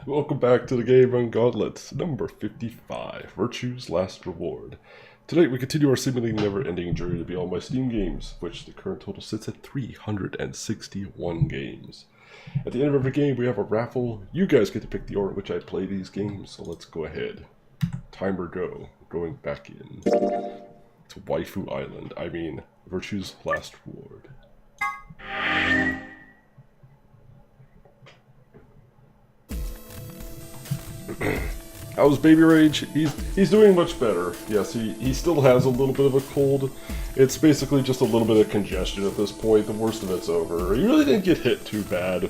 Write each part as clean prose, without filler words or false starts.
Welcome back to the Gaben Gauntlet, number 55, Virtue's Last Reward. Today we continue our seemingly never-ending journey to be all my Steam games, which the current total sits at 361 games. At the end of every game we have a raffle. You guys get to pick the order in which I play these games, so let's go ahead. Timer go. Going back in to Waifu Island. I mean, Virtue's Last Reward. How's Baby Rage? He's doing much better. Yes, he still has a little bit of a cold. It's basically just a little bit of congestion at this point. The worst of it's over. He really didn't get hit too bad.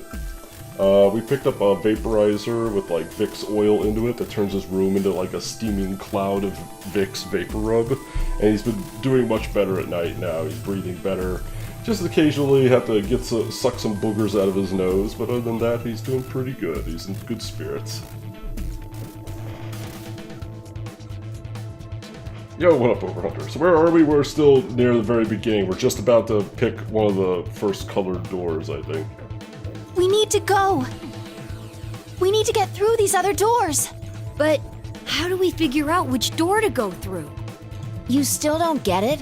We picked up a vaporizer with like Vicks oil into it that turns his room into like a steaming cloud of Vicks vapor rub. And he's been doing much better at night now. He's breathing better. Just occasionally have to suck some boogers out of his nose, but other than that, he's doing pretty good. He's in good spirits. Yo, what up, Overhunter? So where are we? We're still near the very beginning. We're just about to pick one of the first colored doors, I think. We need to go! We need to get through these other doors! But how do we figure out which door to go through? You still don't get it?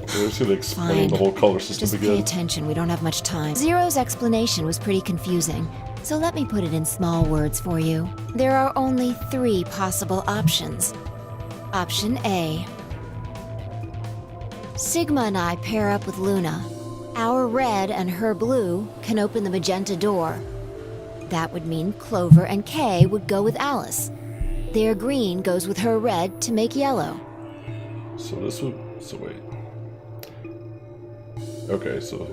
We're just gonna explain the whole color system Just again. pay attention, we don't have much time. Zero's explanation was pretty confusing, so let me put it in small words for you. There are only 3 possible options. Option A. Sigma and I pair up with Luna. Our red and her blue can open the magenta door. That would mean Clover and Kay would go with Alice. Their green goes with her red to make yellow. So this would... so wait. Okay, so...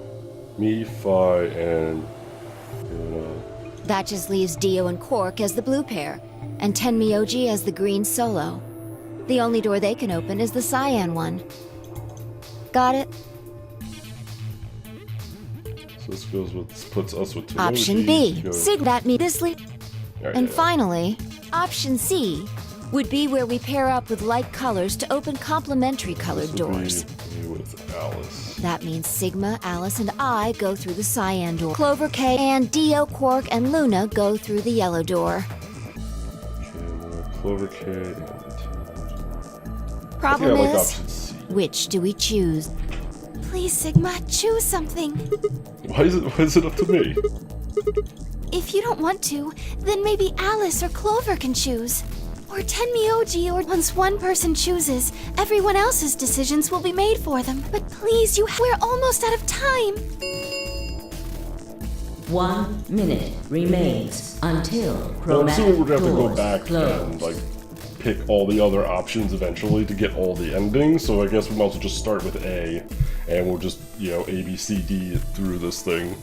me, Phi, and... That just leaves Dio and Quark as the blue pair, and Tenmyoji as the green solo. The only door they can open is the cyan one. Got it? So this puts us with Tenmyoji. Option B. Sig that me this lead. And finally, option C would be where we pair up with light colors to open complementary colored doors. With Alice. That means Sigma, Alice, and I go through the cyan door. Clover, Kay, and Dio, Quark, and Luna go through the yellow door. Okay, Clover, Kay, and... Problem I like is, option C. which do we choose? Please, Sigma, choose something. Why is it up to me? If you don't want to, then maybe Alice or Clover can choose. Or Tenmyoji, or once one person chooses, everyone else's decisions will be made for them. But please, we're almost out of time. 1 minute remains until Well, I'm assuming we're gonna have to go doors back close. and like pick all the other options eventually to get all the endings. So I guess we might as well just start with A, and we'll just, you know, A, B, C, D through this thing.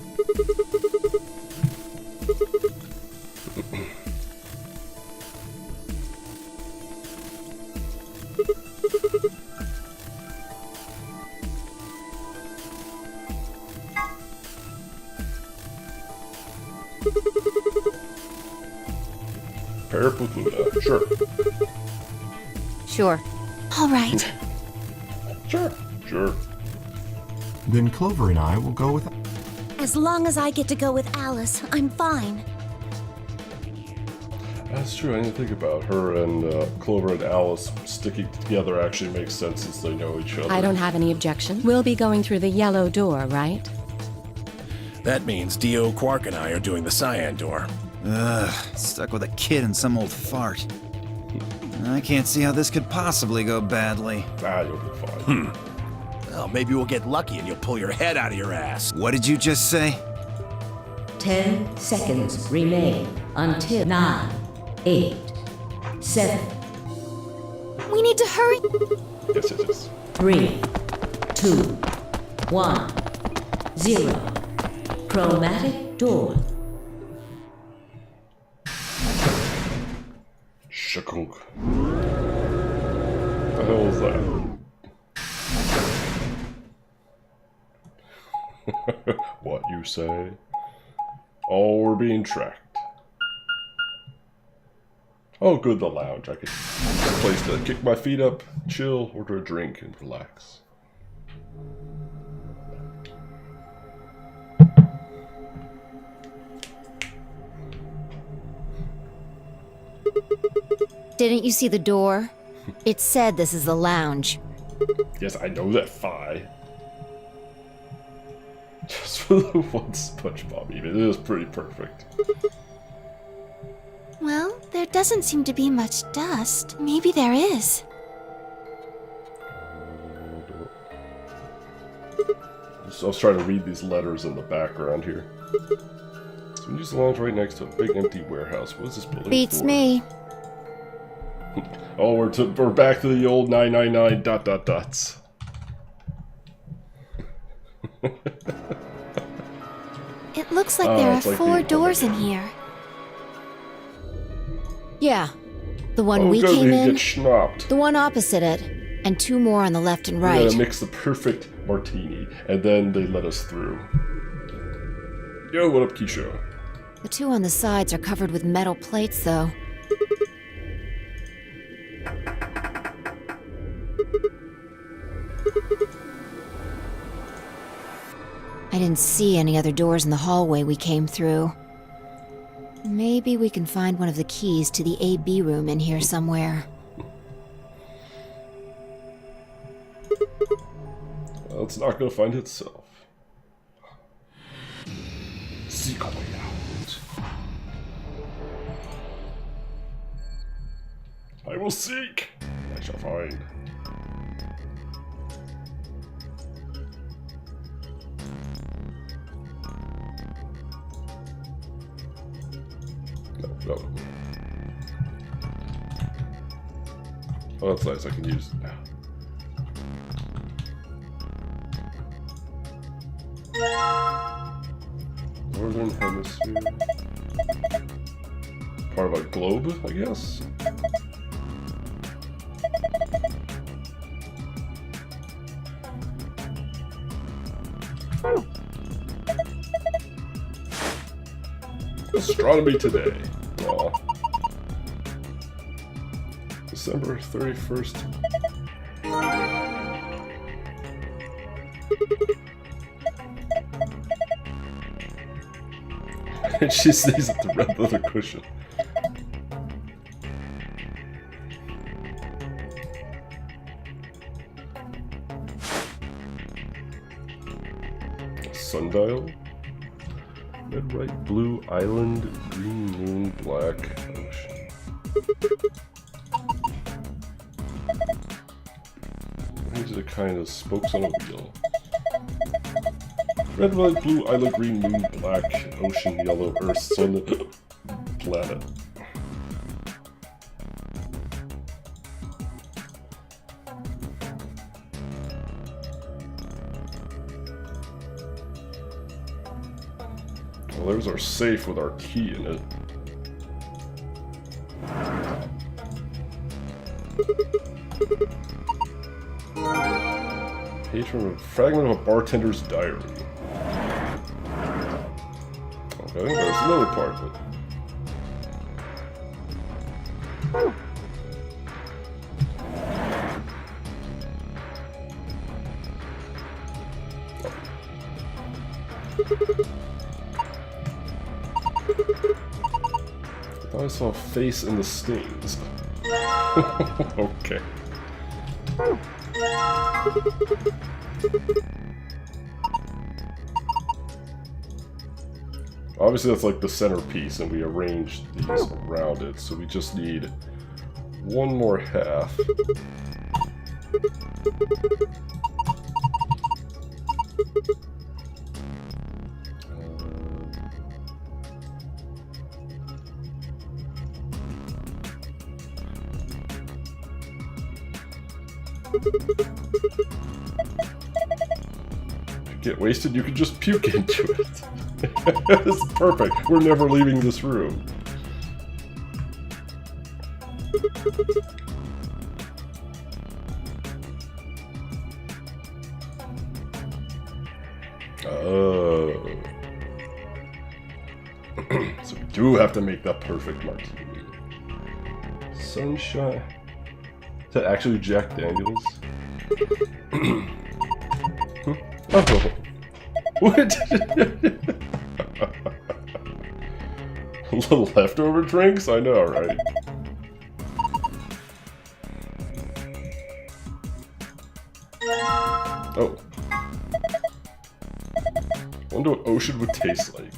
Pair up with Luna, sure. Sure. All right. Sure. Then Clover and I will go with... As long as I get to go with Alice, I'm fine. That's true, I didn't think about her and Clover and Alice sticking together actually makes sense since they know each other. I don't have any objection. We'll be going through the yellow door, right? That means Dio, Quark, and I are doing the cyan door. Ugh, stuck with a kid and some old fart. I can't see how this could possibly go badly. Ah, you'll be fine. Well, maybe we'll get lucky and you'll pull your head out of your ass. What did you just say? 10 seconds remain until 9, 8, 7. We need to hurry. Yes. 3, 2, 1, 0. Chromatic door. Shakunk. What the hell is that? What you say? Oh, we're being tracked. Oh, good, the lounge. I could a place to kick my feet up, chill, order a drink, and relax. Didn't you see the door? It said this is the lounge. Yes, I know that, Fi. Just for the one SpongeBob even. It is pretty perfect. Well, there doesn't seem to be much dust. Maybe there is. So I was trying to read these letters in the background here. So we use the lounge right next to a big empty warehouse. What is this building Beats for? me. Oh, we're back to the old 999 ... It looks like Oh, there are it's like 4 the doors in Underground. here. Yeah. The one Oh, we good, came we in, get schnopped. the one opposite it, and 2 more on the left and We right. gotta mix the perfect martini, and then they let us through. Yo, what up, Keisha? The 2 on the sides are covered with metal plates, though. I didn't see any other doors in the hallway we came through. Maybe we can find one of the keys to the AB room in here somewhere. Well, it's not gonna find itself. Seek a way out. I will seek. I shall find. No. Oh, that's nice. I can use it now. Northern Hemisphere. Part of a globe, I guess? Astronomy today. Aw. December 31st. And she stays at the red leather cushion. Sundial? Red, right, blue, island, green, moon, black, ocean. These are the kind of spokes on a wheel. Red, white, blue, island, green, moon, black, ocean, yellow, earth, sun, planet. Well, there's our safe with our key in it. Page from a fragment of a bartender's diary. Okay, there's another part of it. I thought I saw a face in the stains. Okay. Obviously that's like the centerpiece and we arranged these around it, so we just need one more half. If you get wasted, you can just puke into it. This is perfect. We're never leaving this room. Oh. So we do have to make that perfect martini. Sunshine. Is that actually Jack Daniels? Oh. What? Little leftover drinks? I know, right? wonder what ocean would taste like.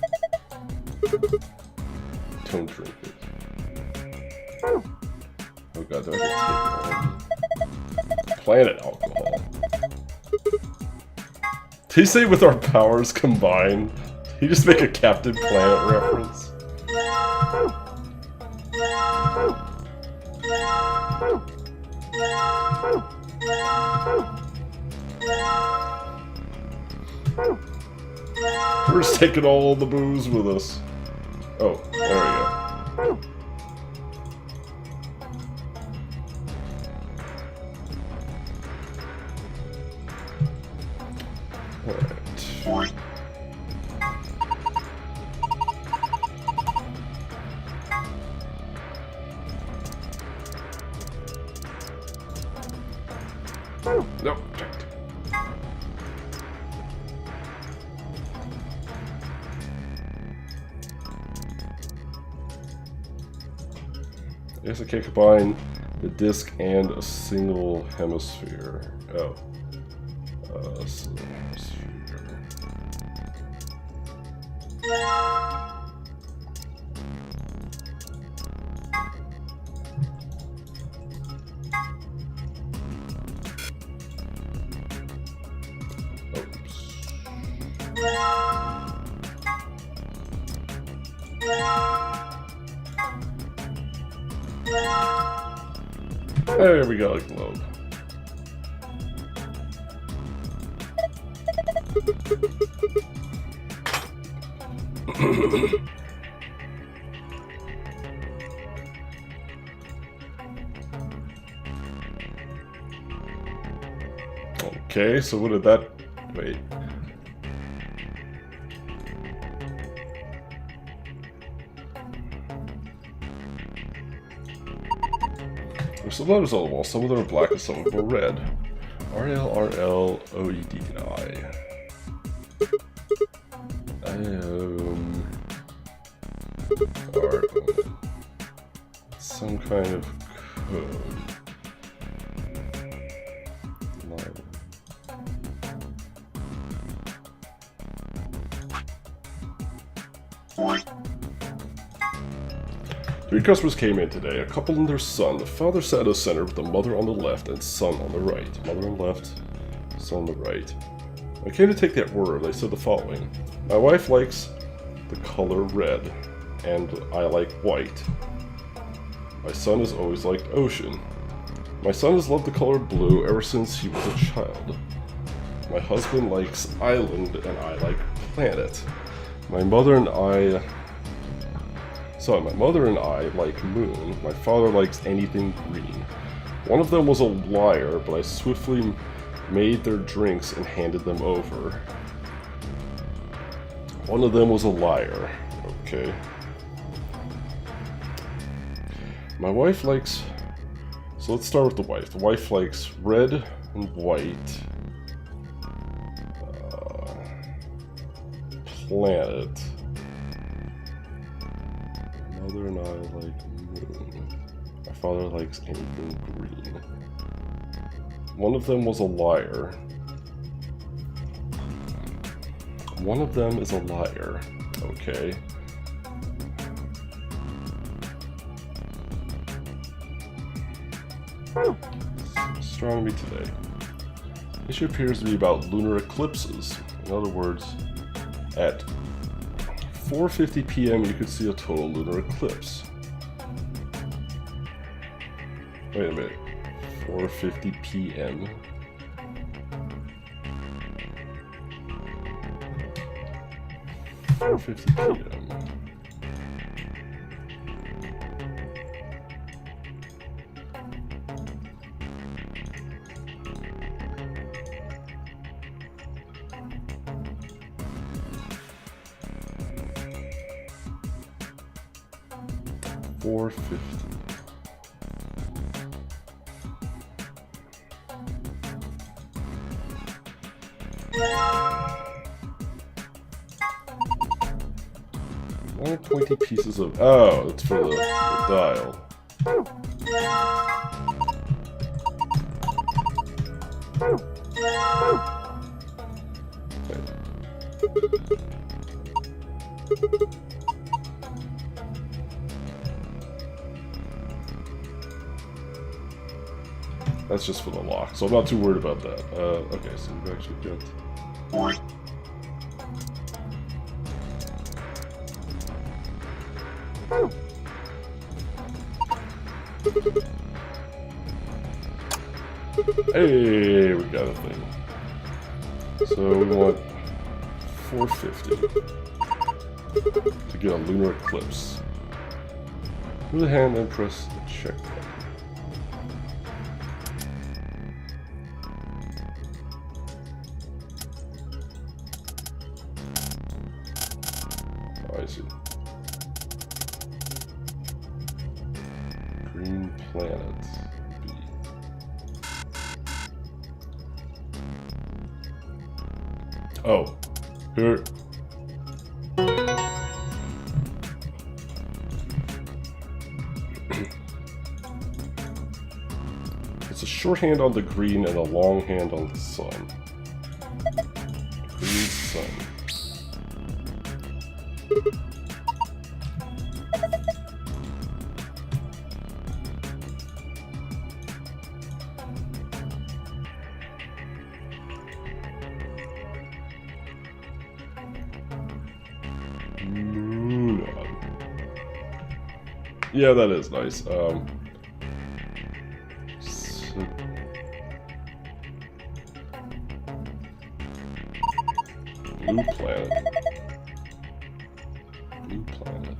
Don't drink it. Oh god, do I have to take one? Planet alcohol. Did he say with our powers combined? Did he just make a Captain Planet reference? We're just taking all the booze with us. Oh, there we go. Alright. Nope. I guess I can't combine the disc and a single hemisphere. Oh. Single hemisphere. There we go, like load. Okay, so what did that... Wait. There's some letters on the wall. Some of them are black and some of them are red. R-L-R-L-O-E-D-I. Some kind of code. Three customers came in today, a couple and their son. The father sat at the center with the mother on the left and son on the right. Mother on the left, son on the right. When I came to take that order, they said the following. My wife likes the color red, and I like white. My son has always liked ocean. My son has loved the color blue ever since he was a child. My husband likes island, and I like planet. My mother and I like moon. My father likes anything green. One of them was a liar, but I swiftly made their drinks and handed them over. One of them was a liar. Okay. My wife likes... So let's start with the wife. The wife likes red and white. Planet. Mother and I like moon. My father likes anything green. One of them was a liar. One of them is a liar. Okay. Astronomy today. Issue appears to be about lunar eclipses. In other words, at 4:50 p.m. you could see a total lunar eclipse. Wait a minute. 4:50 p.m. .50 p.m. .50. One pointy pieces of... Oh, it's for the dial. That's just for the lock, so I'm not too worried about that. Okay, so we've actually got... Hey, we got a thing. So we want 450 to get a lunar eclipse. Move the hand and press the check button. Oh, I see. Green planet. B. Oh, here. It's a shorthand on the green and a long hand on the sun. Green sun. Yeah, that is nice. Blue planet. Blue planet.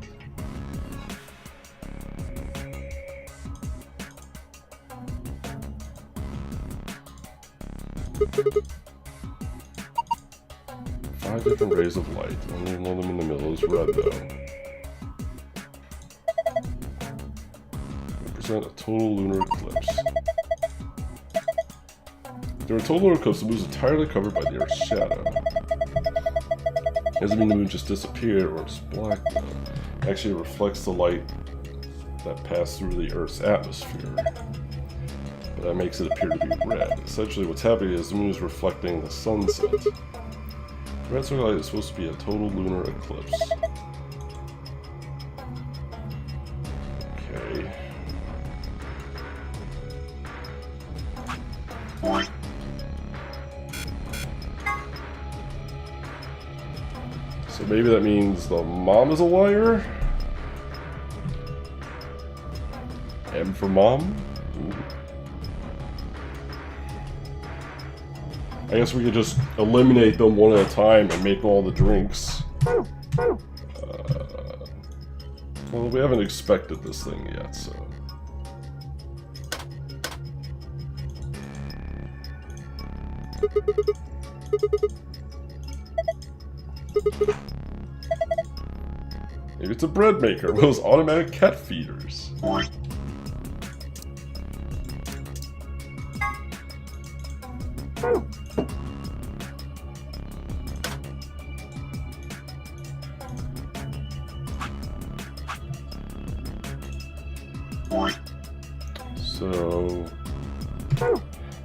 Five different rays of light. Only one of them in the middle is red, though. A total lunar eclipse. During a total lunar eclipse, the moon is entirely covered by the Earth's shadow. It doesn't mean the moon just disappeared or it's black, though. Actually, it reflects the light that passed through the Earth's atmosphere. But that makes it appear to be red. Essentially, what's happening is the moon is reflecting the sunset. The red circle light is supposed to be a total lunar eclipse. Okay. So maybe that means the mom is a liar? M for mom? Ooh. I guess we could just eliminate them one at a time and make all the drinks. Well, we haven't expected this thing yet, so... Maybe it's a bread maker with those automatic cat feeders.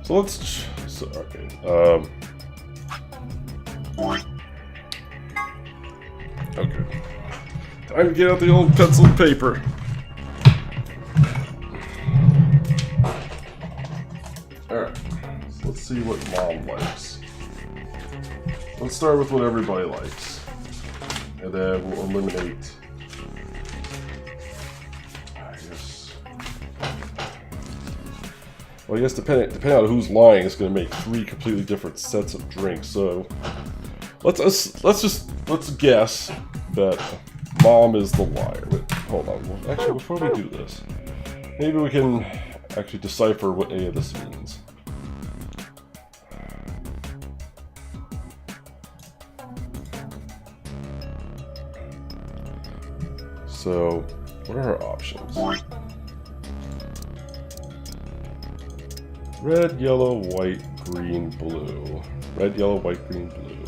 So let's... okay. Okay. Time to get out the old pencil and paper. Alright. So let's see what mom likes. Let's start with what everybody likes. And then we'll eliminate... Well, I guess depending on who's lying, it's going to make 3 completely different sets of drinks. So let's guess that mom is the liar. Wait, hold on. Well, actually, before we do this, maybe we can actually decipher what any of this means. So, what are our options? Red, yellow, white, green, blue. Red, yellow, white, green, blue.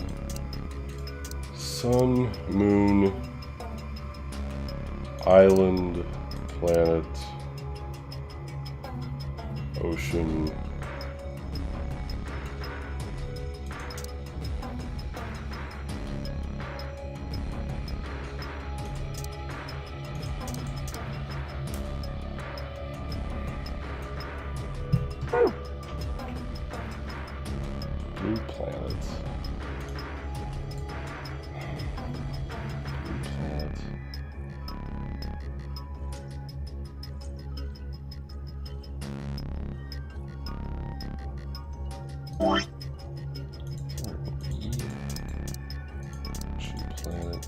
Sun, moon, island, planet, ocean.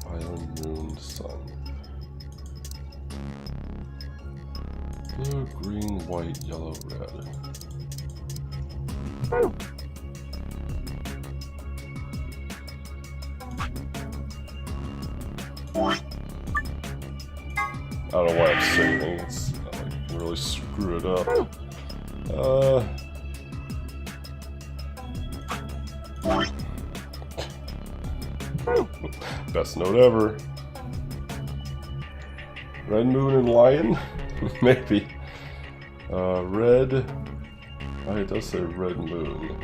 Island, moon, sun. Blue, green, white, yellow, red. I don't know why I'm saving. It's not like I can really screw it up. Best note ever. Red moon and lion? Maybe. Red. Oh, it does say red moon.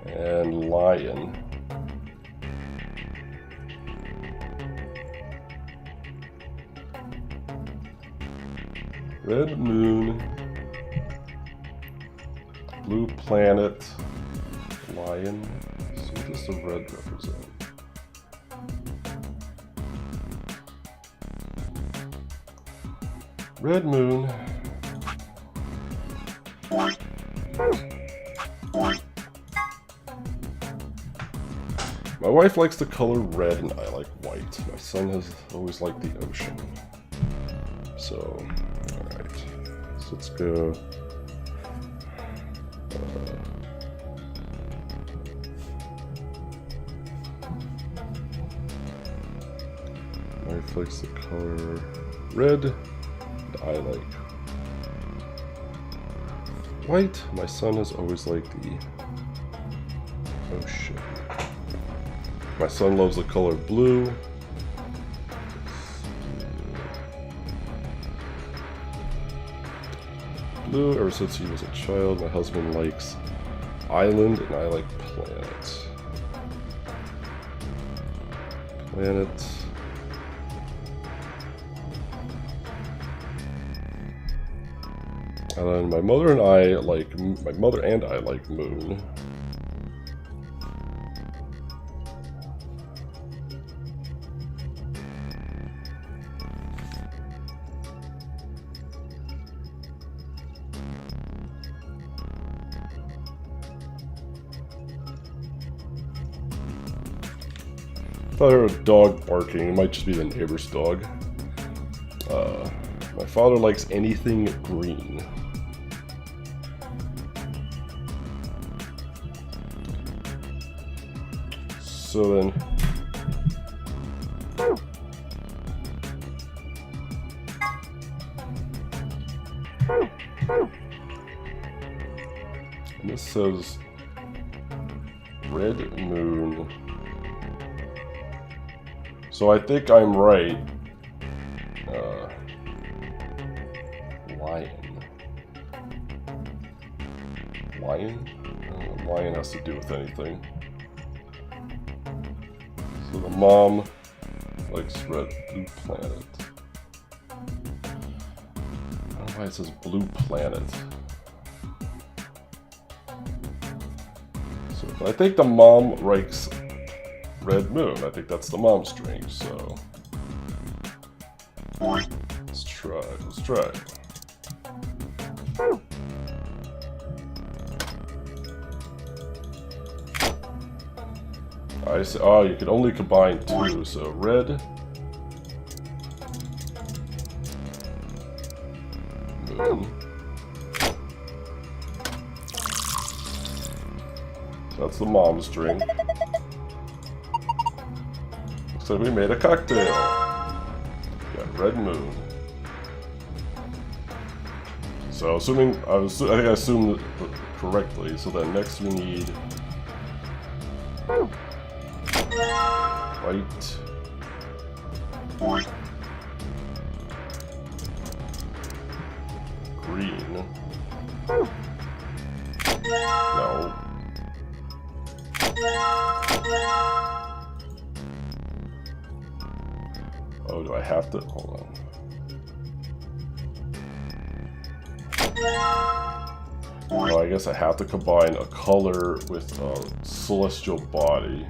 And lion. Red moon. Blue planet. Lion. So what does the red represent? Red moon. My wife likes the color red and I like white. My son has always liked the ocean. So, alright. So let's go. My wife likes the color red. I like white. My son has always liked the ocean. My son loves the color blue. Blue ever since he was a child. My husband likes island and I like planet. Planet. And then my mother and I like moon. I thought I heard a dog barking. It might just be the neighbor's dog. My father likes anything green. So then, and this says red moon. So I think I'm right. Lion. Lion? I don't know what lion has to do with anything. So the mom likes blue planet. I don't know why it says blue planet. So I think the mom likes red moon. I think that's the mom's drink, so let's try. Let's try. I see. Oh, you can only combine two, so red moon. That's the mom's drink. So we made a cocktail. Got red moon. So assuming I think I assumed it correctly. So then next we need white, green. No. Oh, do I have to? Hold on. Oh, I guess I have to combine a color with a celestial body.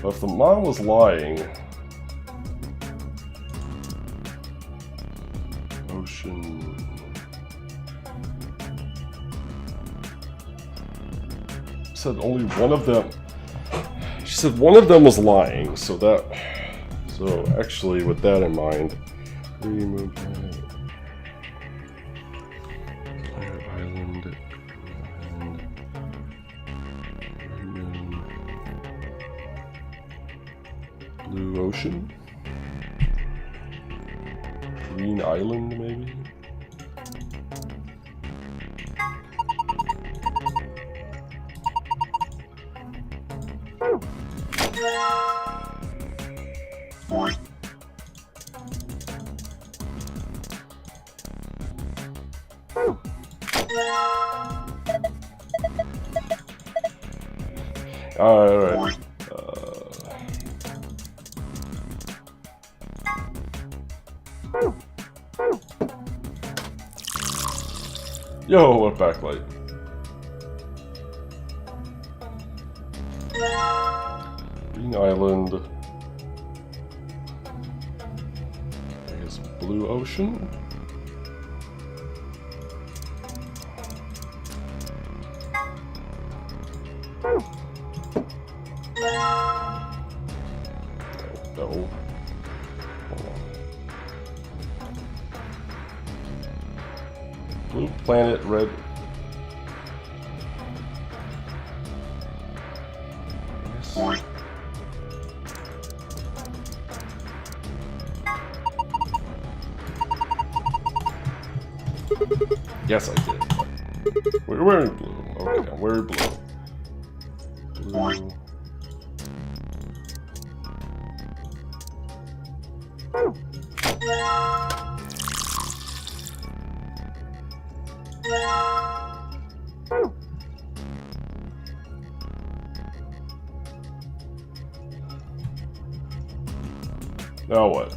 But if the mom was lying... Ocean... said only one of them. She said one of them was lying, so actually, with that in mind, remove planet island and blue ocean, green island, maybe. Alright. Yo, what backlight? Green Island. I guess Blue Ocean? No. Hold on. Blue planet, red. Yes, I did. We're wearing blue. Okay, I'm wearing blue. Blue. Now what?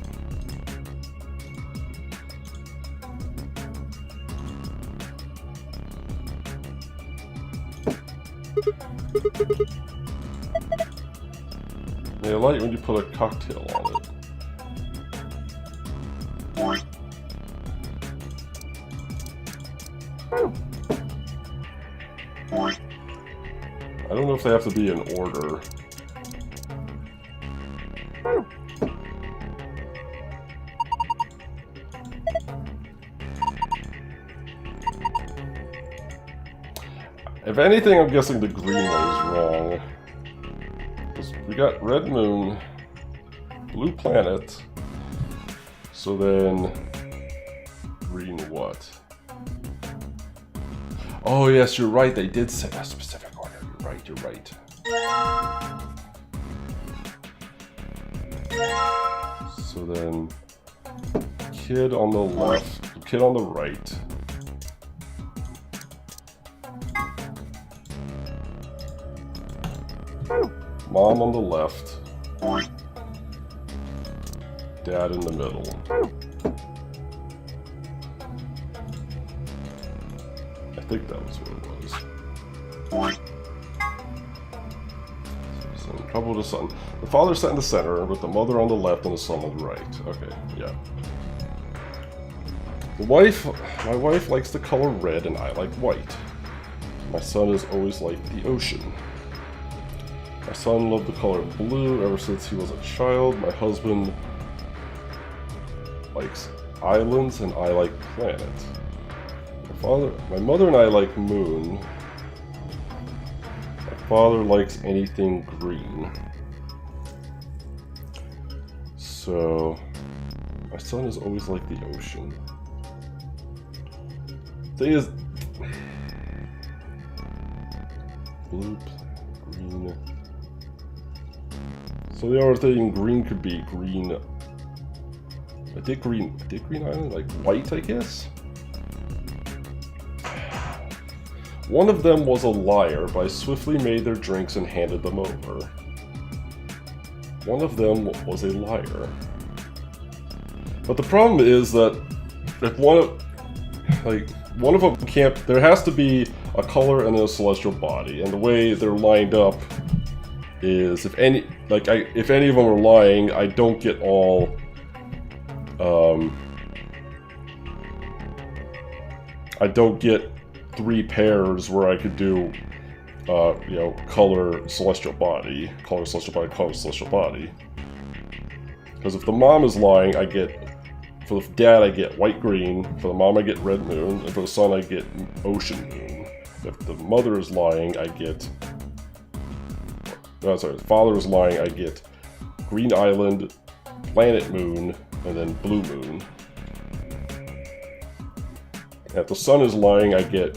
They light when you put a cocktail on it. I don't know if they have to be in order. If anything, I'm guessing the green one is wrong. We got red moon, blue planet, so then green what? Oh yes, you're right, they did say a specific order. You're right. So then kid on the left, kid on the right. Mom on the left, Dad in the middle. I think that was what it was. So, couple with the son. The father sat in the center, with the mother on the left and the son on the right. Okay, yeah. My wife likes the color red and I like white. My son has always liked the ocean. My son loved the color blue ever since he was a child. My husband likes islands and I like planet. My mother and I like moon. My father likes anything green. So my son has always liked the ocean. Thing is, blue, green. So the other thing, green could be green. I did green island, like white, I guess? One of them was a liar, but I swiftly made their drinks and handed them over. One of them was a liar. But the problem is that if one of them can't, there has to be a color and then a celestial body, and the way they're lined up is if any of them are lying, I don't get all I don't get 3 pairs where I could do you know, color celestial body, color celestial body, color celestial body. Because if the mom is lying, I get, for the dad I get white green, for the mom I get red moon, and for the son I get ocean moon. If the mother is lying, I get, no, sorry, the father is lying, I get green island, planet moon, and then blue moon. If the sun is lying, I get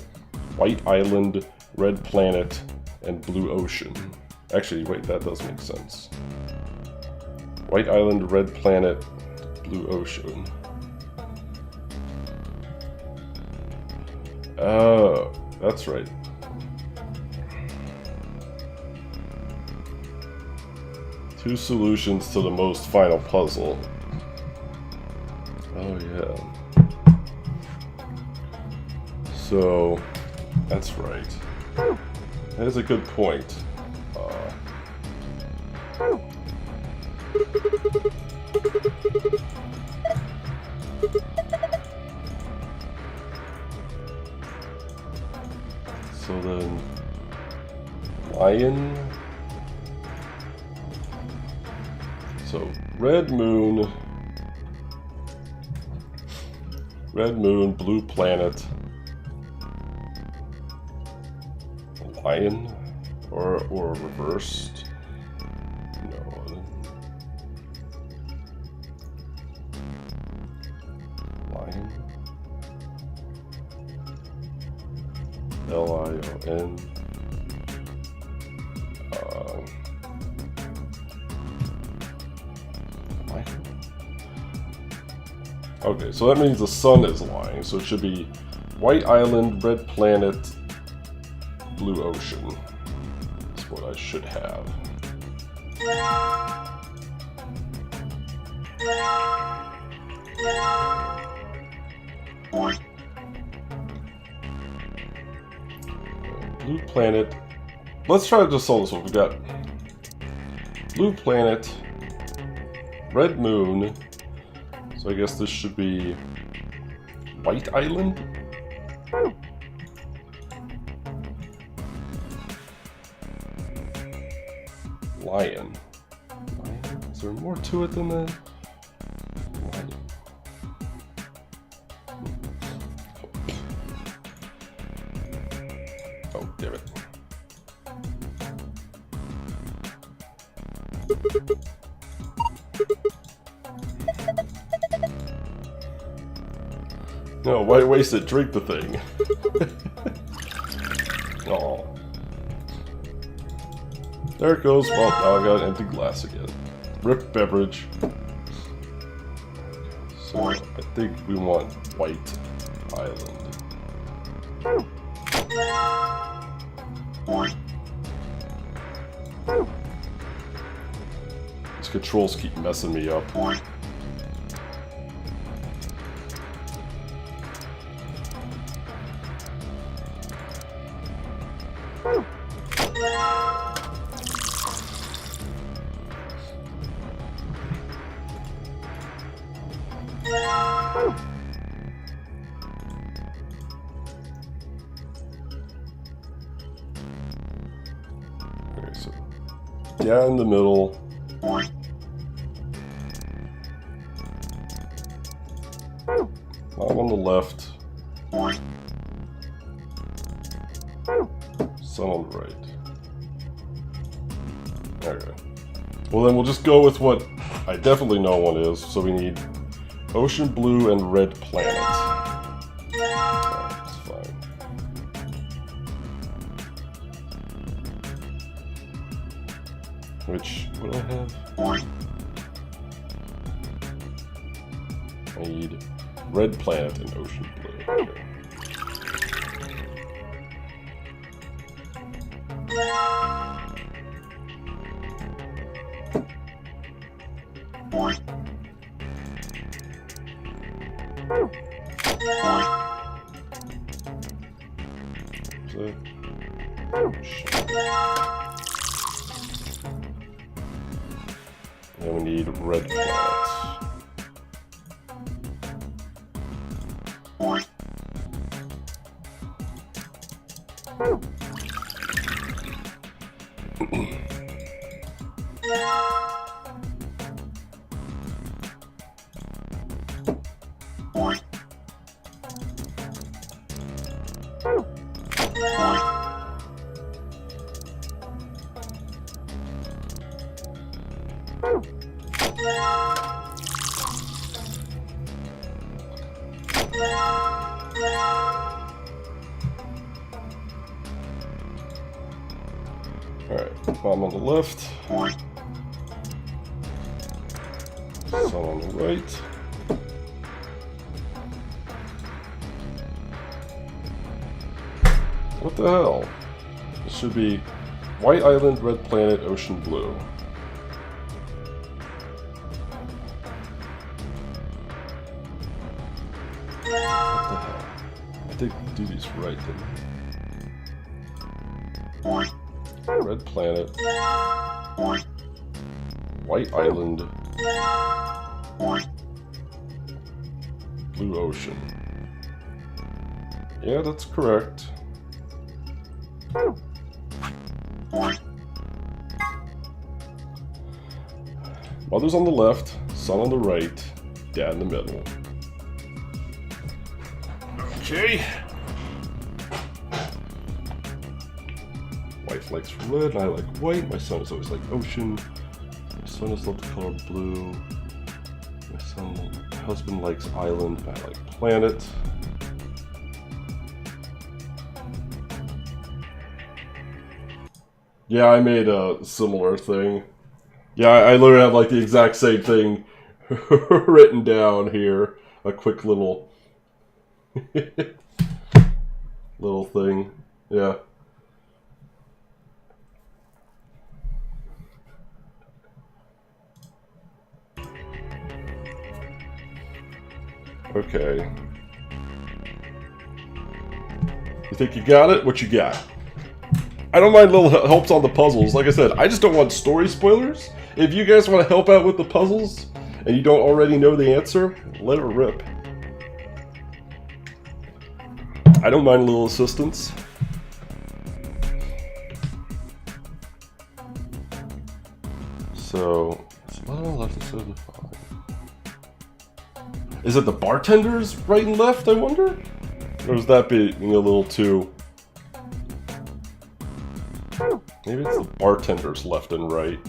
white island, red planet, and blue ocean. Actually, wait, that does make sense. White island, red planet, blue ocean. Oh, that's right. Two solutions to the most final puzzle. Oh yeah. So, that's right. That is a good point. So then, lion. So red moon, blue planet, lion, or reversed. No. Lion. Lion. Okay, so that means the sun is lying, so it should be white island, red planet, blue ocean. That's what I should have. Blue planet. Let's try to just solve this one. We've got blue planet, red moon. So I guess this should be white island? Lion. Is there more to it than that? Lion. Oh, damn it. No, why waste it? Drink the thing. Oh. There it goes. Well, now I got an empty glass again. Rip beverage. So I think we want white island. These controls keep messing me up. Okay, so down the middle. Mom on the left. Sun on the right. Okay. Well then we'll just go with what I definitely know one is. So we need ocean blue and red planet. That's fine. Which, what do I have? I need red planet and ocean blue. Okay. Then we need red planets. Alright, bomb on the left. Sun on the right. What the hell? It should be White Island, Red Planet, Ocean Blue. What the hell? I did do these right, didn't I? Red Planet, White Island, Blue Ocean. Yeah, that's correct. Mother's on the left, son on the right, dad in the middle. Okay. Wife likes red, and I like white. My son is always like ocean. My son has loved the color blue. My husband likes island, and I like planet. Yeah, I made a similar thing. Yeah, I literally have like the exact same thing written down here. A quick little little thing. Yeah. Okay. You think you got it? What you got? I don't mind little helps on the puzzles. Like I said, I just don't want story spoilers. If you guys want to help out with the puzzles, and you don't already know the answer, let it rip. I don't mind a little assistance. So, it's a little left of 75. Is it the bartenders right and left, I wonder? Or is that being a little too... Maybe it's the bartenders left and right.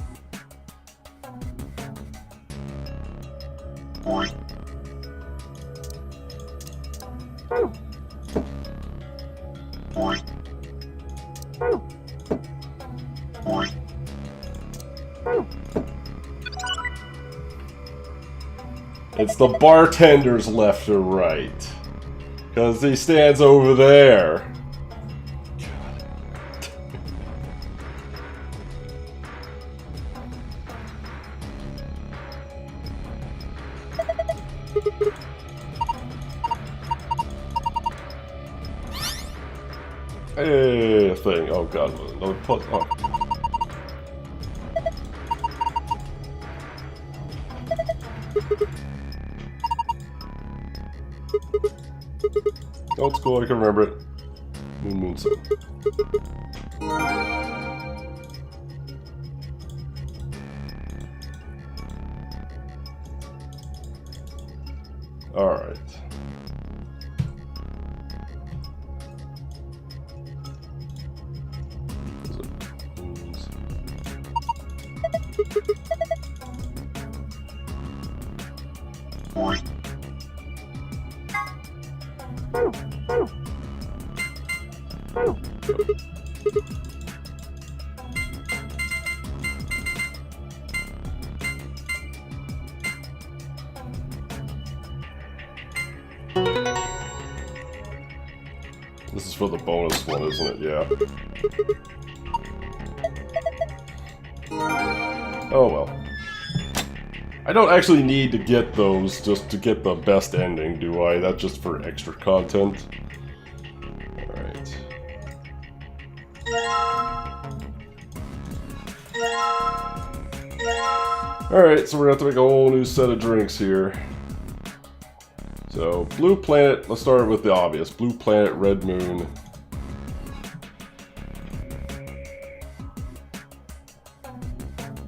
It's the bartenders left or right. Because he stands over there. Hey, thing. Oh god, another puzzle. Oh. Oh, it's cool, I can remember it. Moon Sun. Alright. This is for the bonus one, isn't it? Yeah. Oh well. I don't actually need to get those just to get the best ending, do I? That's just for extra content. Alright. Alright, so we're gonna have to make a whole new set of drinks here. So, Blue Planet, let's start with the obvious. Blue Planet, Red Moon.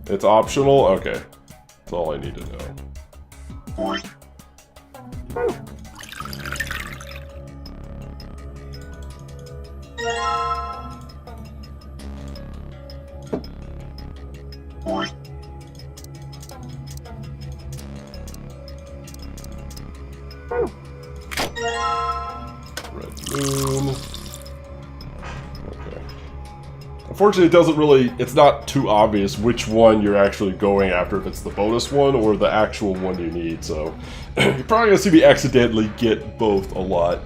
It's optional? Okay. That's all I need to know. Red moon. Okay. Unfortunately, it doesn't really, it's not too obvious which one you're actually going after, if it's the bonus one or the actual one you need, so you're probably gonna see me accidentally get both a lot.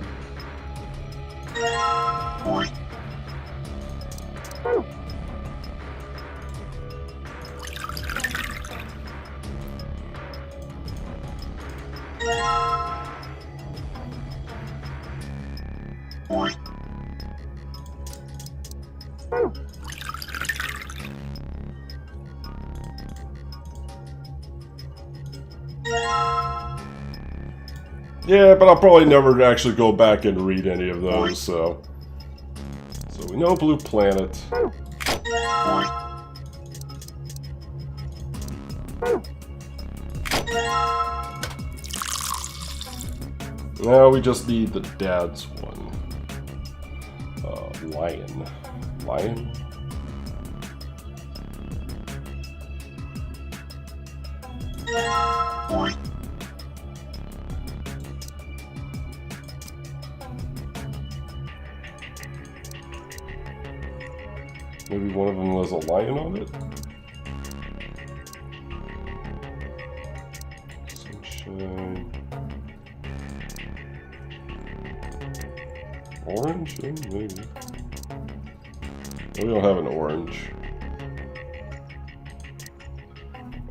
Yeah, but I'll probably never actually go back and read any of those, so... So we know Blue Planet. Now we just need the dad's one. Lion. Lion? Maybe one of them has a lion on it? Sunshine. Orange? Yeah, maybe. We don't have an orange.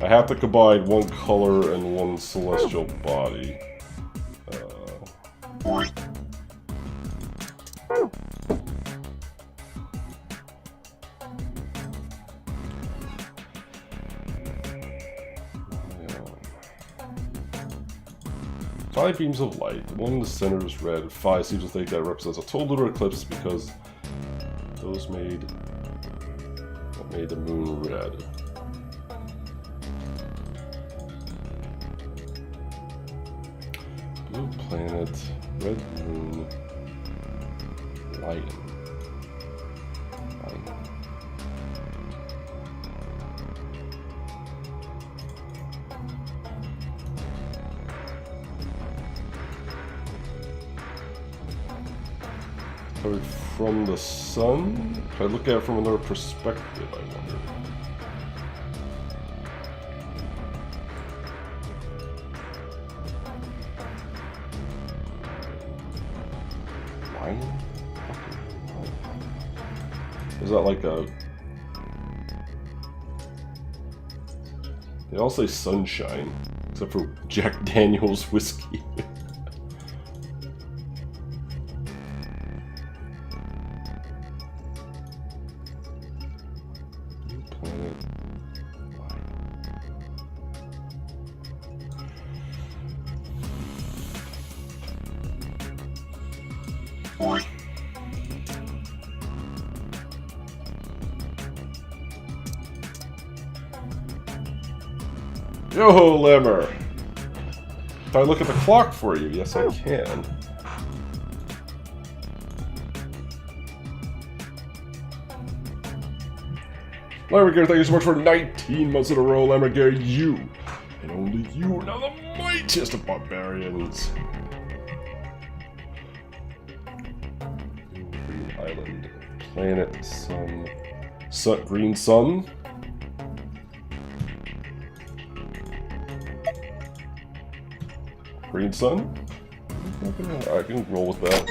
I have to combine one color and one celestial body. Five beams of light. The one in the center is red. 5 seems to think that represents a total lunar eclipse because those made the moon red. Blue planet, red moon, lion. Coming from the sun? If I look at it from another perspective, I wonder. Lion? Is that like a... They all say sunshine, except for Jack Daniel's whiskey. Yo, Lemmer! If I look at the clock for you, yes I can. Lemmer Gear, thank you so much for 19 months in a row, Lemmer Gear. You, and only you, are now the mightiest of barbarians. Green Island, planet, sun, green sun. Green sun? I can roll with that.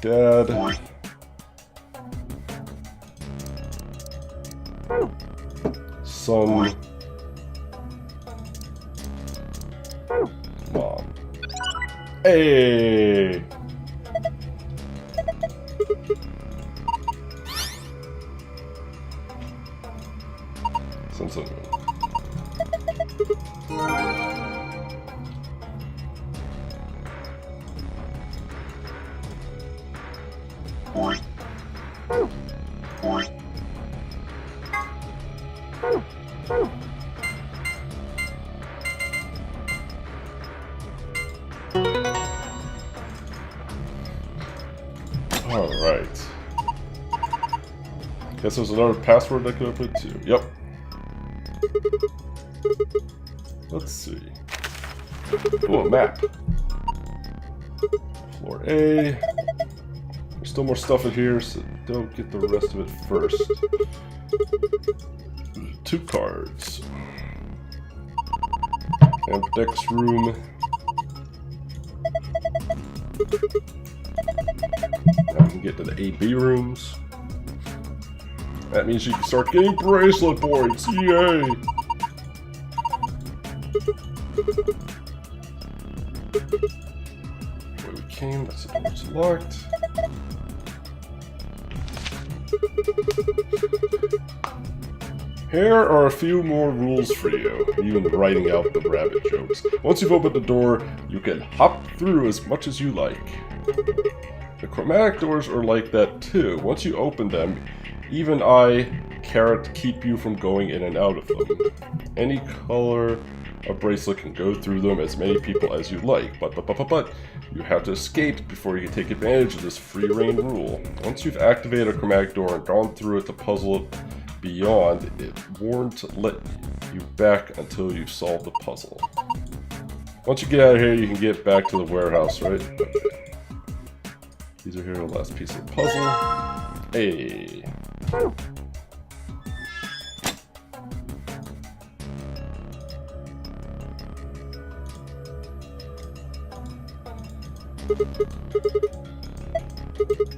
Dad. Sun. Mom. Hey! Since I'm Alright. Guess there's another password I could have put too. Yep. Let's see. Oh, a map. Floor A. There's still more stuff in here, so don't get the rest of it first. 2 cards. Ampex room. Now we can get to the AB rooms. That means you can start getting bracelet points. Yay! Where we came, that's the door select. Here are a few more rules for you, even writing out the rabbit jokes. Once you've opened the door, you can hop through as much as you like. The chromatic doors are like that too. Once you open them, even carrot keep you from going in and out of them. Any color of bracelet can go through them as many people as you like, but you have to escape before you can take advantage of this free reign rule. Once you've activated a chromatic door and gone through it to puzzle it beyond, it won't let you back until you've solved the puzzle. Once you get out of here, you can get back to the warehouse, right? Okay. These are here, the last piece of the puzzle. Hey.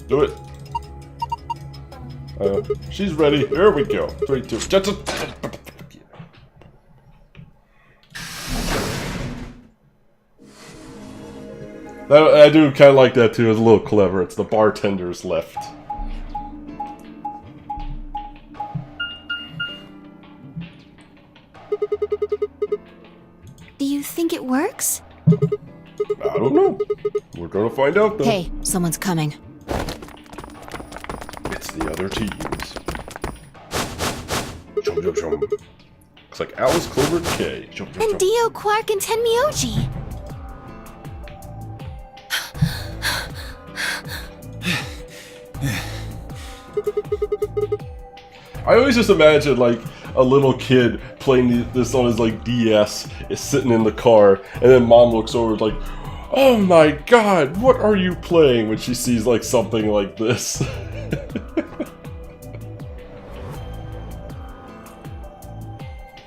Do it. She's ready. Here we go. 3, 2. I do kind of like that too. It's a little clever. It's the bartender's left. Do you think it works? I don't know. We're gonna find out though. Hey, someone's coming. It's the other teams. Chum chum chum. Looks like Alice, Clover, and Kay. Chum chum And chum. Dio, Quark, and Tenmyoji. I always just imagine like a little kid playing this on his like DS, is sitting in the car, and then mom looks over like, "Oh my God, what are you playing?" when she sees like something like this.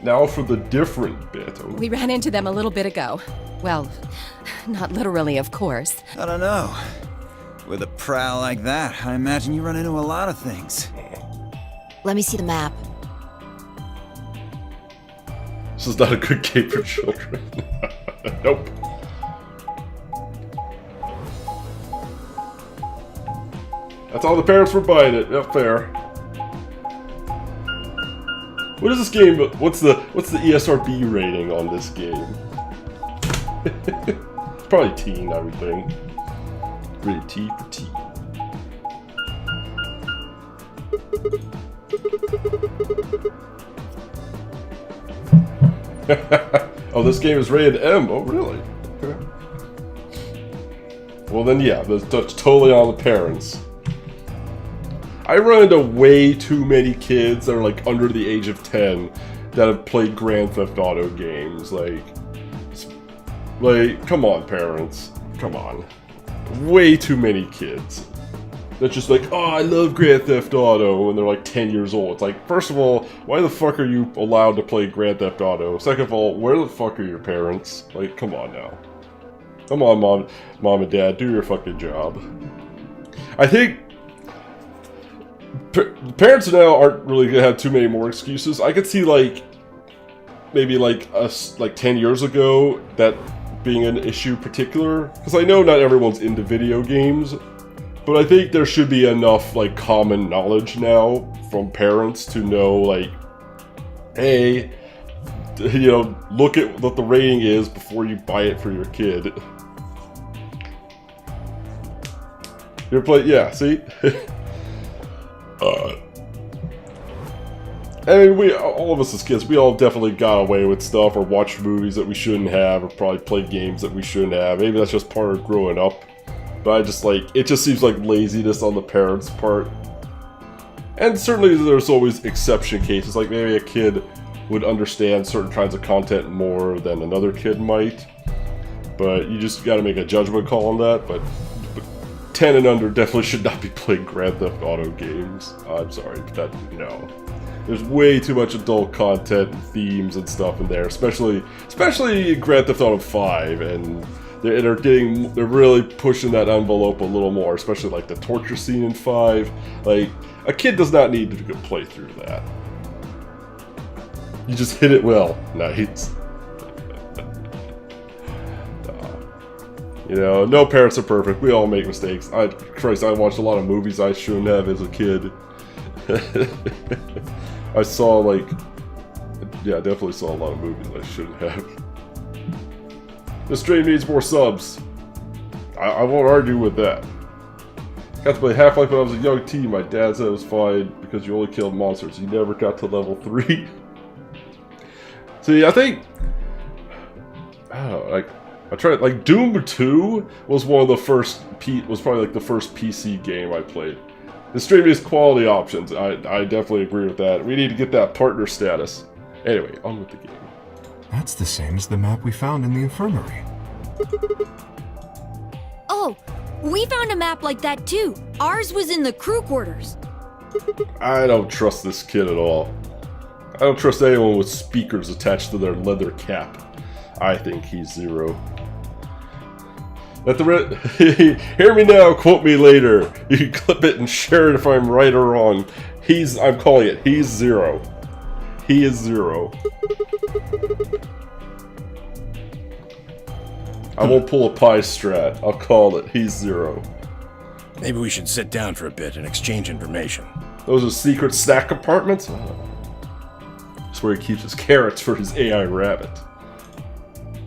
Now for the different bit. We ran into them a little bit ago. Well, not literally, of course. I don't know. With a prowl like that, I imagine you run into a lot of things. Let me see the map. This is not a good game for children. Nope. That's all the parents were buying it. Yep, fair. What is this game? What's the ESRB rating on this game? It's probably teen, I would think. Rated T for teen. Oh, this game is rated M. Oh, really? Okay. Well, then, yeah, that's totally on the parents. I run into way too many kids that are like under the age of 10 that have played Grand Theft Auto games. Like, come on, parents. Come on. Way too many kids. That's just like, oh, I love Grand Theft Auto when they're like 10 years old. It's like, first of all, why the fuck are you allowed to play Grand Theft Auto? Second of all, where the fuck are your parents? Like, come on now. Come on, mom and dad, do your fucking job. I think parents now aren't really gonna have too many more excuses. I could see like maybe like us like 10 years ago that being an issue particular, because I know not everyone's into video games. But I think there should be enough, like, common knowledge now from parents to know, like, look at what the rating is before you buy it for your kid. You're playing, yeah, see? I mean, all of us as kids, we all definitely got away with stuff or watched movies that we shouldn't have or probably played games that we shouldn't have. Maybe that's just part of growing up. But I just it just seems like laziness on the parents' part. And certainly there's always exception cases, like maybe a kid would understand certain kinds of content more than another kid might. But you just gotta make a judgment call on that. But 10 and under definitely should not be playing Grand Theft Auto games. I'm sorry, but no. There's way too much adult content and themes and stuff in there, especially Grand Theft Auto 5, and they're really pushing that envelope a little more, especially like the torture scene in 5. Like, a kid does not need to play through that. You just hit it well. Nice. No parents are perfect. We all make mistakes. Christ, I watched a lot of movies I shouldn't have as a kid. I definitely saw a lot of movies I shouldn't have. The stream needs more subs. I won't argue with that. Got to play Half-Life when I was a young teen. My dad said it was fine because you only killed monsters. You never got to level 3. See, I think... I don't know, I tried, Doom 2 was one of the first, was probably the first PC game I played. The stream needs quality options. I definitely agree with that. We need to get that partner status. Anyway, on with the game. That's the same as the map we found in the infirmary. Oh, we found a map like that too. Ours was in the crew quarters. I don't trust this kid at all. I don't trust anyone with speakers attached to their leather cap. I think he's zero. Hear me now, quote me later. You can clip it and share it if I'm right or wrong. I'm calling it. He's zero. He is zero. I won't pull a pie strat. I'll call it. He's zero. Maybe we should sit down for a bit and exchange information. Those are secret snack compartments? Oh. That's where he keeps his carrots for his AI rabbit.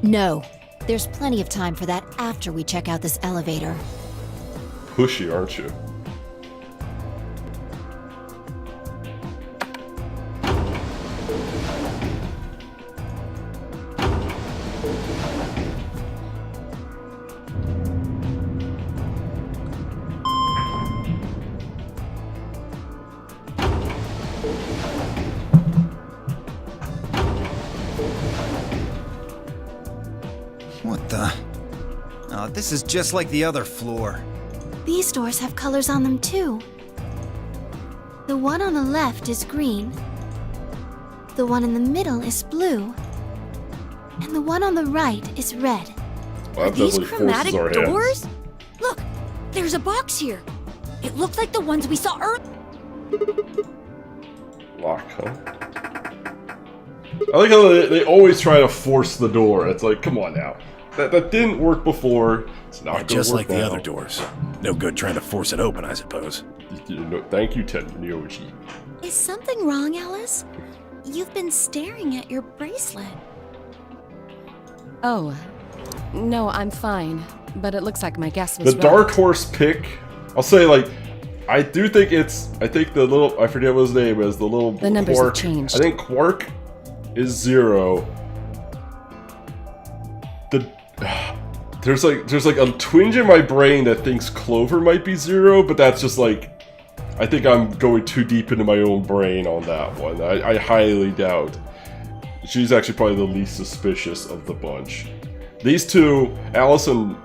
No. There's plenty of time for that after we check out this elevator. Pushy, aren't you? What the? Oh, this is just like the other floor. These doors have colors on them too. The one on the left is green. The one in the middle is blue. And the one on the right is red. Well, Are these definitely chromatic forces our doors? hands. Look, there's a box here. It looks like the ones we saw earlier. Lock, huh? I like how they always try to force the door. It's like, come on now. That didn't work before. It's not going to work Just like now. the other doors. No good trying to force it open, I suppose. Thank you, Tenryoji. Is something wrong, Alice? You've been staring at your bracelet. Oh, no, I'm fine. But it looks like my guess was The dark horse pick, I'll say, I do think I think the little, I forget what his name is, the little The numbers Quark. have changed. I think Quark is 0. There's a twinge in my brain that thinks Clover might be 0, but that's just I think I'm going too deep into my own brain on that one. I highly doubt. She's actually probably the least suspicious of the bunch. These two, Alice and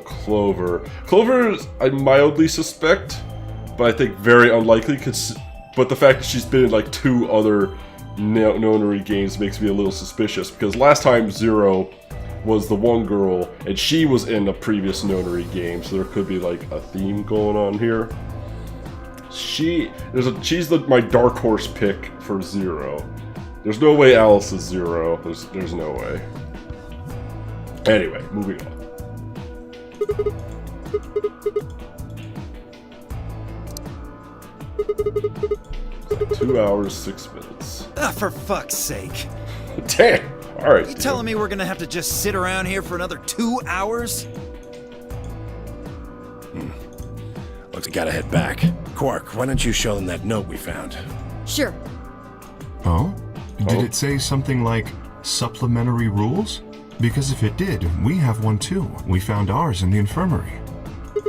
Clover. Clover, I mildly suspect, but I think very unlikely. But the fact that she's been in 2 other Nonary games makes me a little suspicious, because last time 0 was the one girl, and she was in a previous Nonary game, so there could be a theme going on here. She's my dark horse pick for 0. There's no way Alice is 0. There's no way. Anyway, moving on. 2 hours, 6 minutes. Ah, for fuck's sake. Damn! Alright. You telling me we're gonna have to just sit around here for another 2 hours? Looks like we gotta head back. Quark, why don't you show them that note we found? Sure. Oh? Did Oh. it say something like supplementary rules? Because if it did, we have one too. We found ours in the infirmary.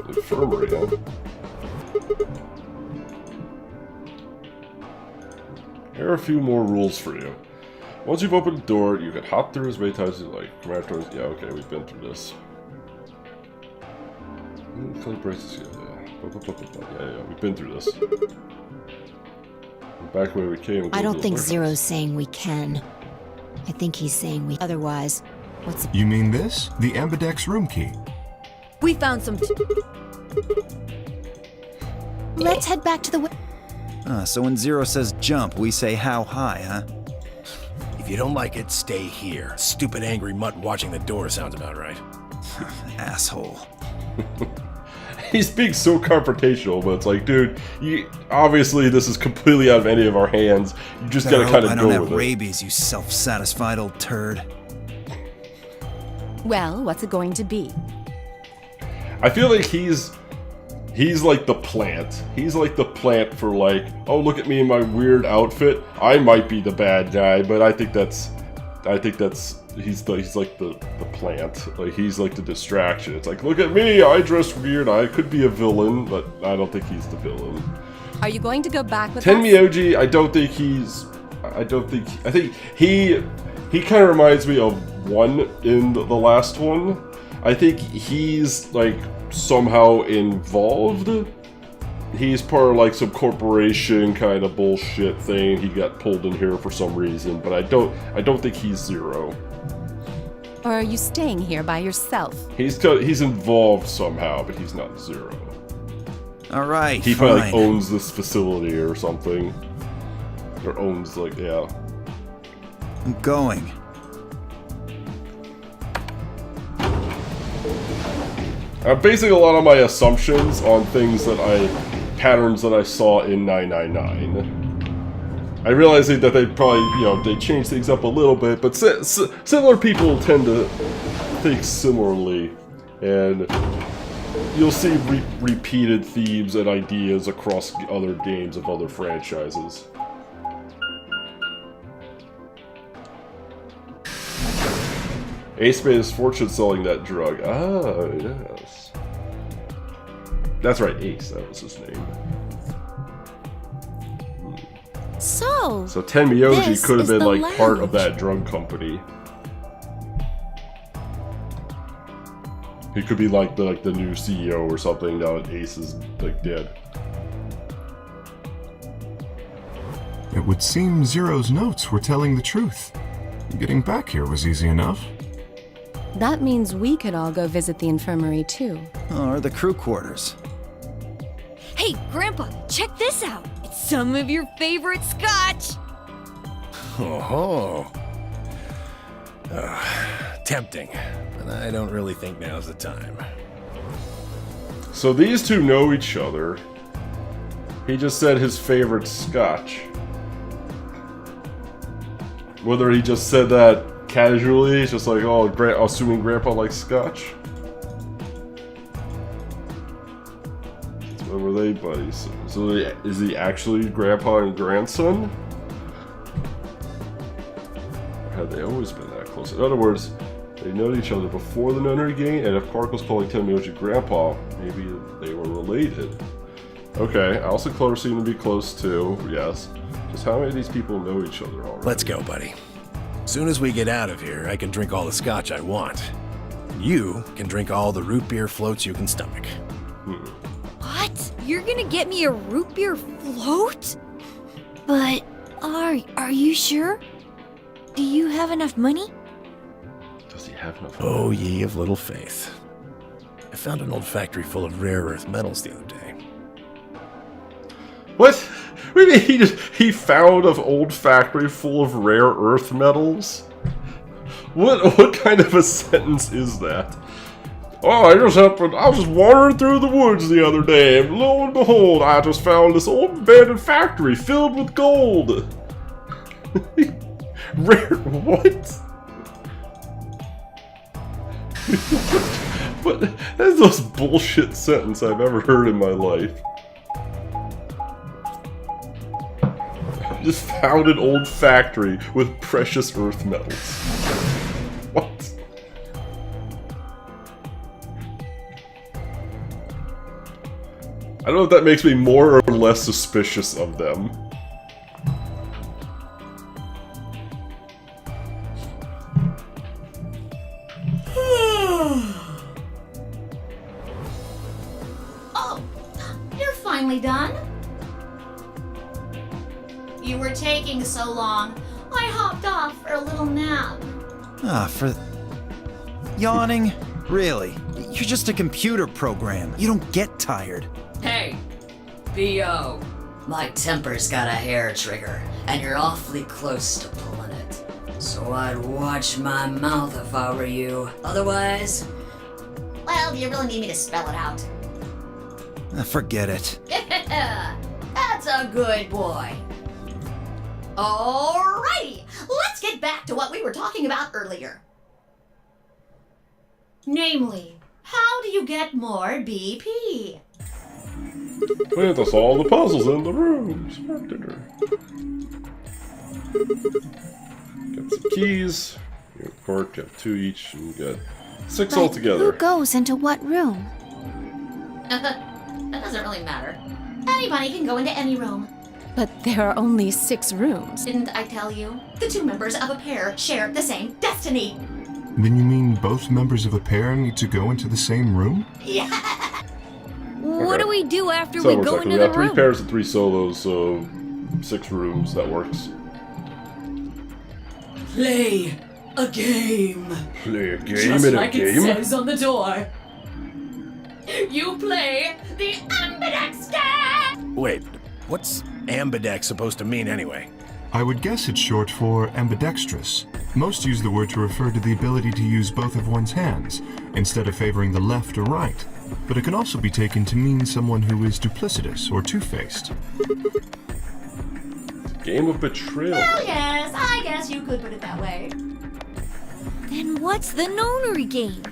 Infirmary, huh? Here are a few more rules for you. Once you've opened the door, you can hop through as many times as you like. Yeah, okay, we've been through this. Clay braces, yeah, we've been through this. Back where we came. I don't think Zero's saying we can. I think he's saying we otherwise. What's You mean this? The Ambidex room key. We found some. Let's head back to the. So when Zero says jump, we say how high, huh? If you don't like it, stay here. Stupid angry mutt watching the door sounds about right. Asshole. He's being so confrontational, but it's like, dude, obviously this is completely out of any of our hands. You just gotta kind of I go don't with have it. rabies, you self-satisfied old turd. Well, what's it going to be? I feel like he's like the plant. He's like the plant for like, oh, look at me in my weird outfit. I might be the bad guy, but I think that's he's like the plant. Like he's like the distraction. It's like, look at me, I dress weird. I could be a villain, but I don't think he's the villain. Are you going to go back with us? Tenmyoji, I think he kind of reminds me of one in the last one. I think he's like somehow involved. He's part of like some corporation kind of bullshit thing. He got pulled in here for some reason, but I don't think he's Zero. Or are you staying here by yourself? He's involved somehow, but he's not Zero. All right, He fine. probably like owns this facility or something, or owns like yeah. I'm going. I'm basing a lot of my assumptions on patterns that I saw in 999. I realize that they probably, they changed things up a little bit, but similar people tend to think similarly, and you'll see repeated themes and ideas across other games of other franchises. Ace made his fortune selling that drug. Ah, yes. That's right, Ace, that was his name. So Tenmyoji this could have is been the like part of lounge. that drug company. He could be like the new CEO or something now that Ace is like dead. It would seem Zero's notes were telling the truth. Getting back here was easy enough. That means we could all go visit the infirmary too. Or the crew quarters. Hey, Grandpa, check this out. It's some of your favorite scotch. Oh, tempting, but I don't really think now's the time. So these two know each other. He just said his favorite scotch. Whether he just said that casually, it's just like, oh, assuming Grandpa likes scotch. So were they buddies? So is he actually Grandpa and grandson? Or had they always been that close? In other words, they know each other before the nunnery game, and if Quark was calling Tenmyoji Grandpa, maybe they were related. Okay, Alice and Clover seem to be close too, yes. Just how many of these people know each other already? Let's go, buddy. Soon as we get out of here, I can drink all the scotch I want. You can drink all the root beer floats you can stomach. What? You're gonna get me a root beer float? But are you sure? Do you have enough money? Does he have enough? Oh, ye of little faith. I found an old factory full of rare earth metals the other day. What? What do you mean he found an old factory full of rare earth metals? What kind of a sentence is that? Oh, I was just wandering through the woods the other day, and lo and behold, I just found this old abandoned factory filled with gold. Rare, what? But that's the most bullshit sentence I've ever heard in my life. I just found an old factory with precious earth metals. What? I don't know if that makes me more or less suspicious of them. Oh, you're finally done. You were taking so long. I hopped off for a little nap. For... Yawning? Really? You're just a computer program. You don't get tired. Hey, B.O. My temper's got a hair trigger, and you're awfully close to pulling it. So I'd watch my mouth if I were you. Otherwise... Well, do you really need me to spell it out? Forget it. That's a good boy. Alrighty, let's get back to what we were talking about earlier. Namely, how do you get more BP? Let us all the puzzles in the room. Smart dinner. Got some keys. Of course, got 2 each, and we got 6 But altogether. who goes into what room? That doesn't really matter. Anybody can go into any room. But there are only 6 rooms. Didn't I tell you? The 2 members of a pair share the same destiny. Then you mean both members of a pair need to go into the same room? Yeah. What do we do after So we it works go like into we the got 3 room? pairs and 3 solos, so 6 rooms. That works. Play a game. Play a game Just in like a it game. says on the door. You play the Ambidex game! Wait, what's ambidex supposed to mean anyway? I would guess it's short for ambidextrous. Most use the word to refer to the ability to use both of one's hands, instead of favoring the left or right. But it can also be taken to mean someone who is duplicitous or two-faced. Game of betrayal. Well, yes, I guess you could put it that way. Then what's the nonary game?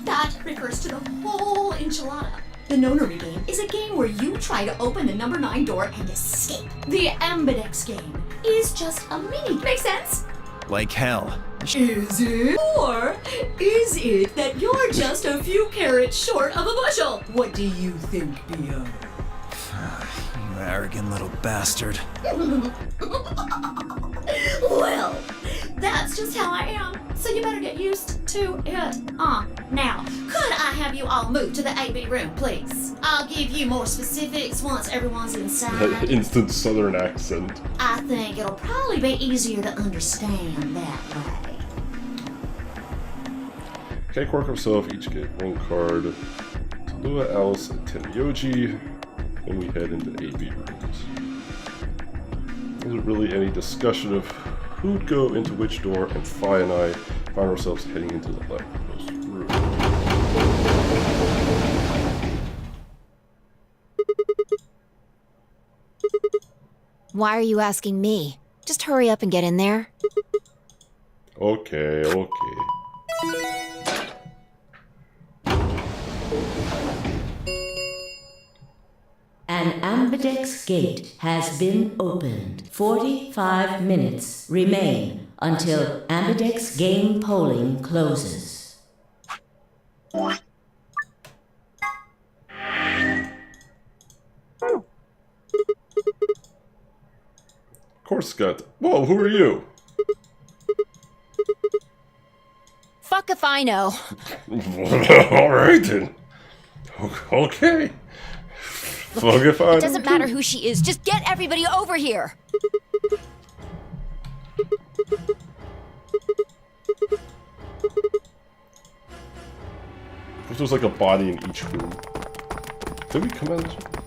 That refers to the whole enchilada. The nonary game is a game where you try to open the number 9 door and escape. The ambidex game is just a mini. Make sense? Like hell. Is it? Or is it that you're just a few carrots short of a bushel? What do you think, B.O.? You arrogant little bastard. Well, that's just how I am. So you better get used to it. Now, could I have you all move to the AB room, please? I'll give you more specifics once everyone's That inside. instant southern accent. I think it'll probably be easier to understand that way. Okay, Quark himself each get 1 card. Tallulah, Alice, and Tenmyoji. And we head into AB rooms. Wasn't really any discussion of who'd go into which door, and Fi and I found ourselves heading into the leftmost room. Why are you asking me? Just hurry up and get in there. Okay, okay. An ambidex gate has been opened. 45 minutes remain until ambidex game polling closes. Of course, Scott. Whoa, who are you? Fuck if I know. Alright then. Okay. Fuck if I It doesn't matter who she is, just get everybody over here! There's like a body in each room. Did we come out?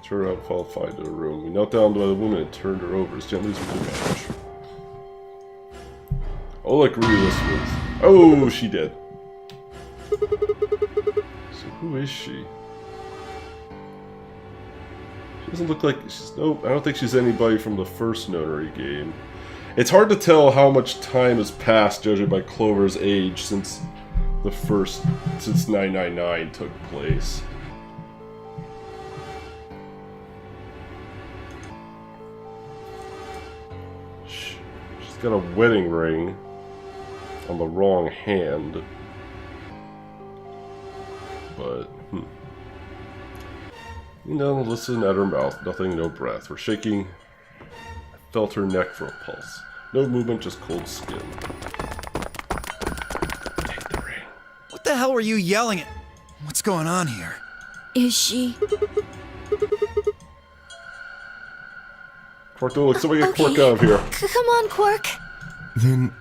Turn out, fall, find a room. We knelt down by the woman and turned her over as gently as we could manage. Oh, like really this was. Oh, she did. So who is she? She doesn't look like she's no. I don't think she's anybody from the first notary game. It's hard to tell how much time has passed, judging by Clover's age, since 999 took place. She's got a wedding ring on the wrong hand, but no, listen at her mouth. Nothing, no breath. We're shaking. I felt her neck for a pulse. No movement, just cold skin. Take the ring. What the hell were you yelling at? What's going on here? Is she? Quark, don't look. Somebody get Quark out of here. Come on, Quark. Then...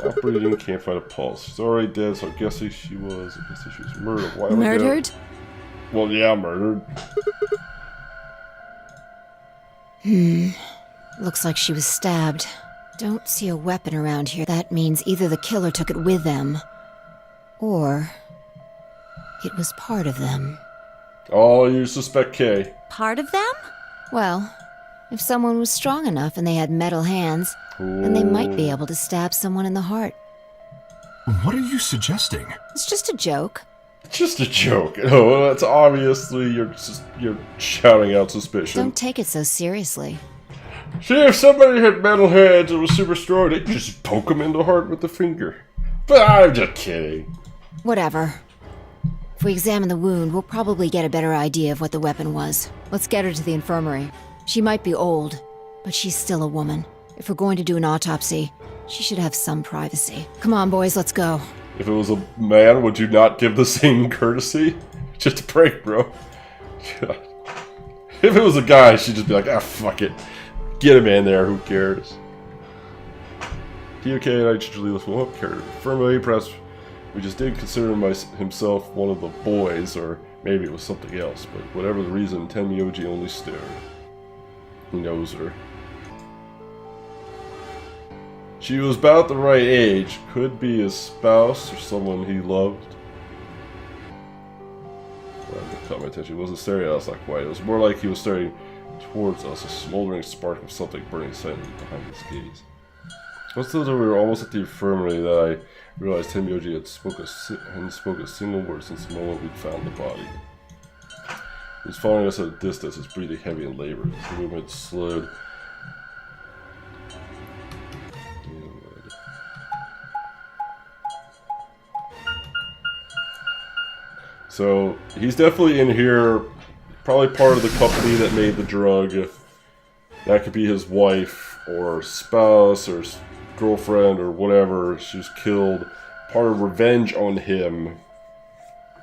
Not breathing, can't find a pulse. She's already dead, so I'm guessing she was murdered. Why Murdered? Well, yeah, murdered. Looks like she was stabbed. Don't see a weapon around here. That means either the killer took it with them, or it was part of them. Oh, you suspect K. Part of them? Well, if someone was strong enough and they had metal hands, then they might be able to stab someone in the heart. What are you suggesting? It's just a joke. Just a joke. No, that's obviously you're shouting out suspicion. Don't take it so seriously. See, if somebody had metal hands and was super strong, they'd just poke him in the heart with the finger. But I'm just kidding. Whatever. If we examine the wound, we'll probably get a better idea of what the weapon was. Let's get her to the infirmary. She might be old, but she's still a woman. If we're going to do an autopsy, she should have some privacy. Come on, boys, let's go. If it was a man, would you not give the same courtesy? Just a prank, bro. God. If it was a guy, she'd just be like, ah, fuck it. Get him in there, who cares? DOK and I usually lift him up, carry him firmly, perhaps we just didn't consider himself one of the boys, or maybe it was something else, but whatever the reason, Tenmyoji only stared. He knows her. She was about the right age, could be his spouse or someone he loved. Well, that caught my attention. He wasn't staring at us like white. It was more like he was staring towards us, a smoldering spark of something burning silently behind his gaze. Once we were almost at the infirmary that I realized Tenmyoji hadn't spoke a single word since the moment we'd found the body. He was following us at a distance, his breathing heavy and labored. His movement slowed. So, he's definitely in here, probably part of the company that made the drug. That could be his wife, or spouse, or girlfriend, or whatever. She was killed. Part of revenge on him.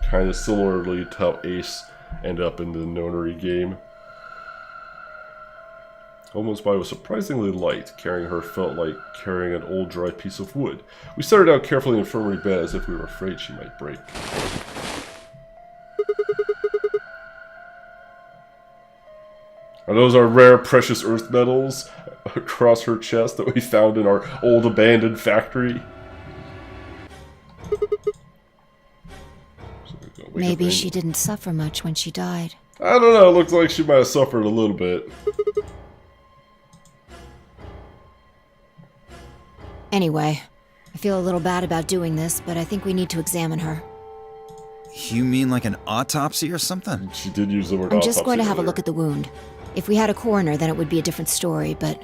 Kind of similarly to how Ace ended up in the notary game. Homeland's body was surprisingly light. Carrying her felt like carrying an old dry piece of wood. We set her down carefully in the infirmary bed as if we were afraid she might break. Are those our rare precious earth metals across her chest that we found in our old abandoned factory? Maybe she didn't suffer much when she died. I don't know, it looks like she might have suffered a little bit. Anyway, I feel a little bad about doing this, but I think we need to examine her. You mean like an autopsy or something? She did use the word I'm autopsy just going to have a earlier. look at the wound. If we had a coroner, then it would be a different story, but...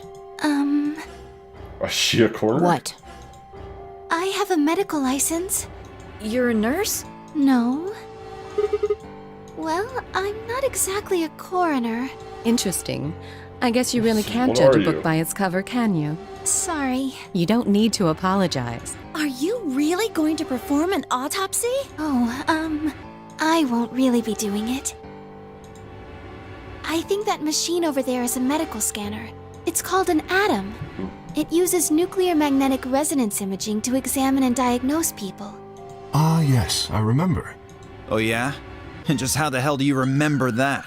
Is she a coroner? What? I have a medical license. You're a nurse? No. Well, I'm not exactly a coroner. Interesting. I guess you really can't What judge are a book you? by its cover, can you? Sorry. You don't need to apologize. Are you really going to perform an autopsy? Oh, I won't really be doing it. I think that machine over there is a medical scanner. It's called an ATOM. It uses nuclear magnetic resonance imaging to examine and diagnose people. Ah, yes, I remember. Oh yeah? And just how the hell do you remember that?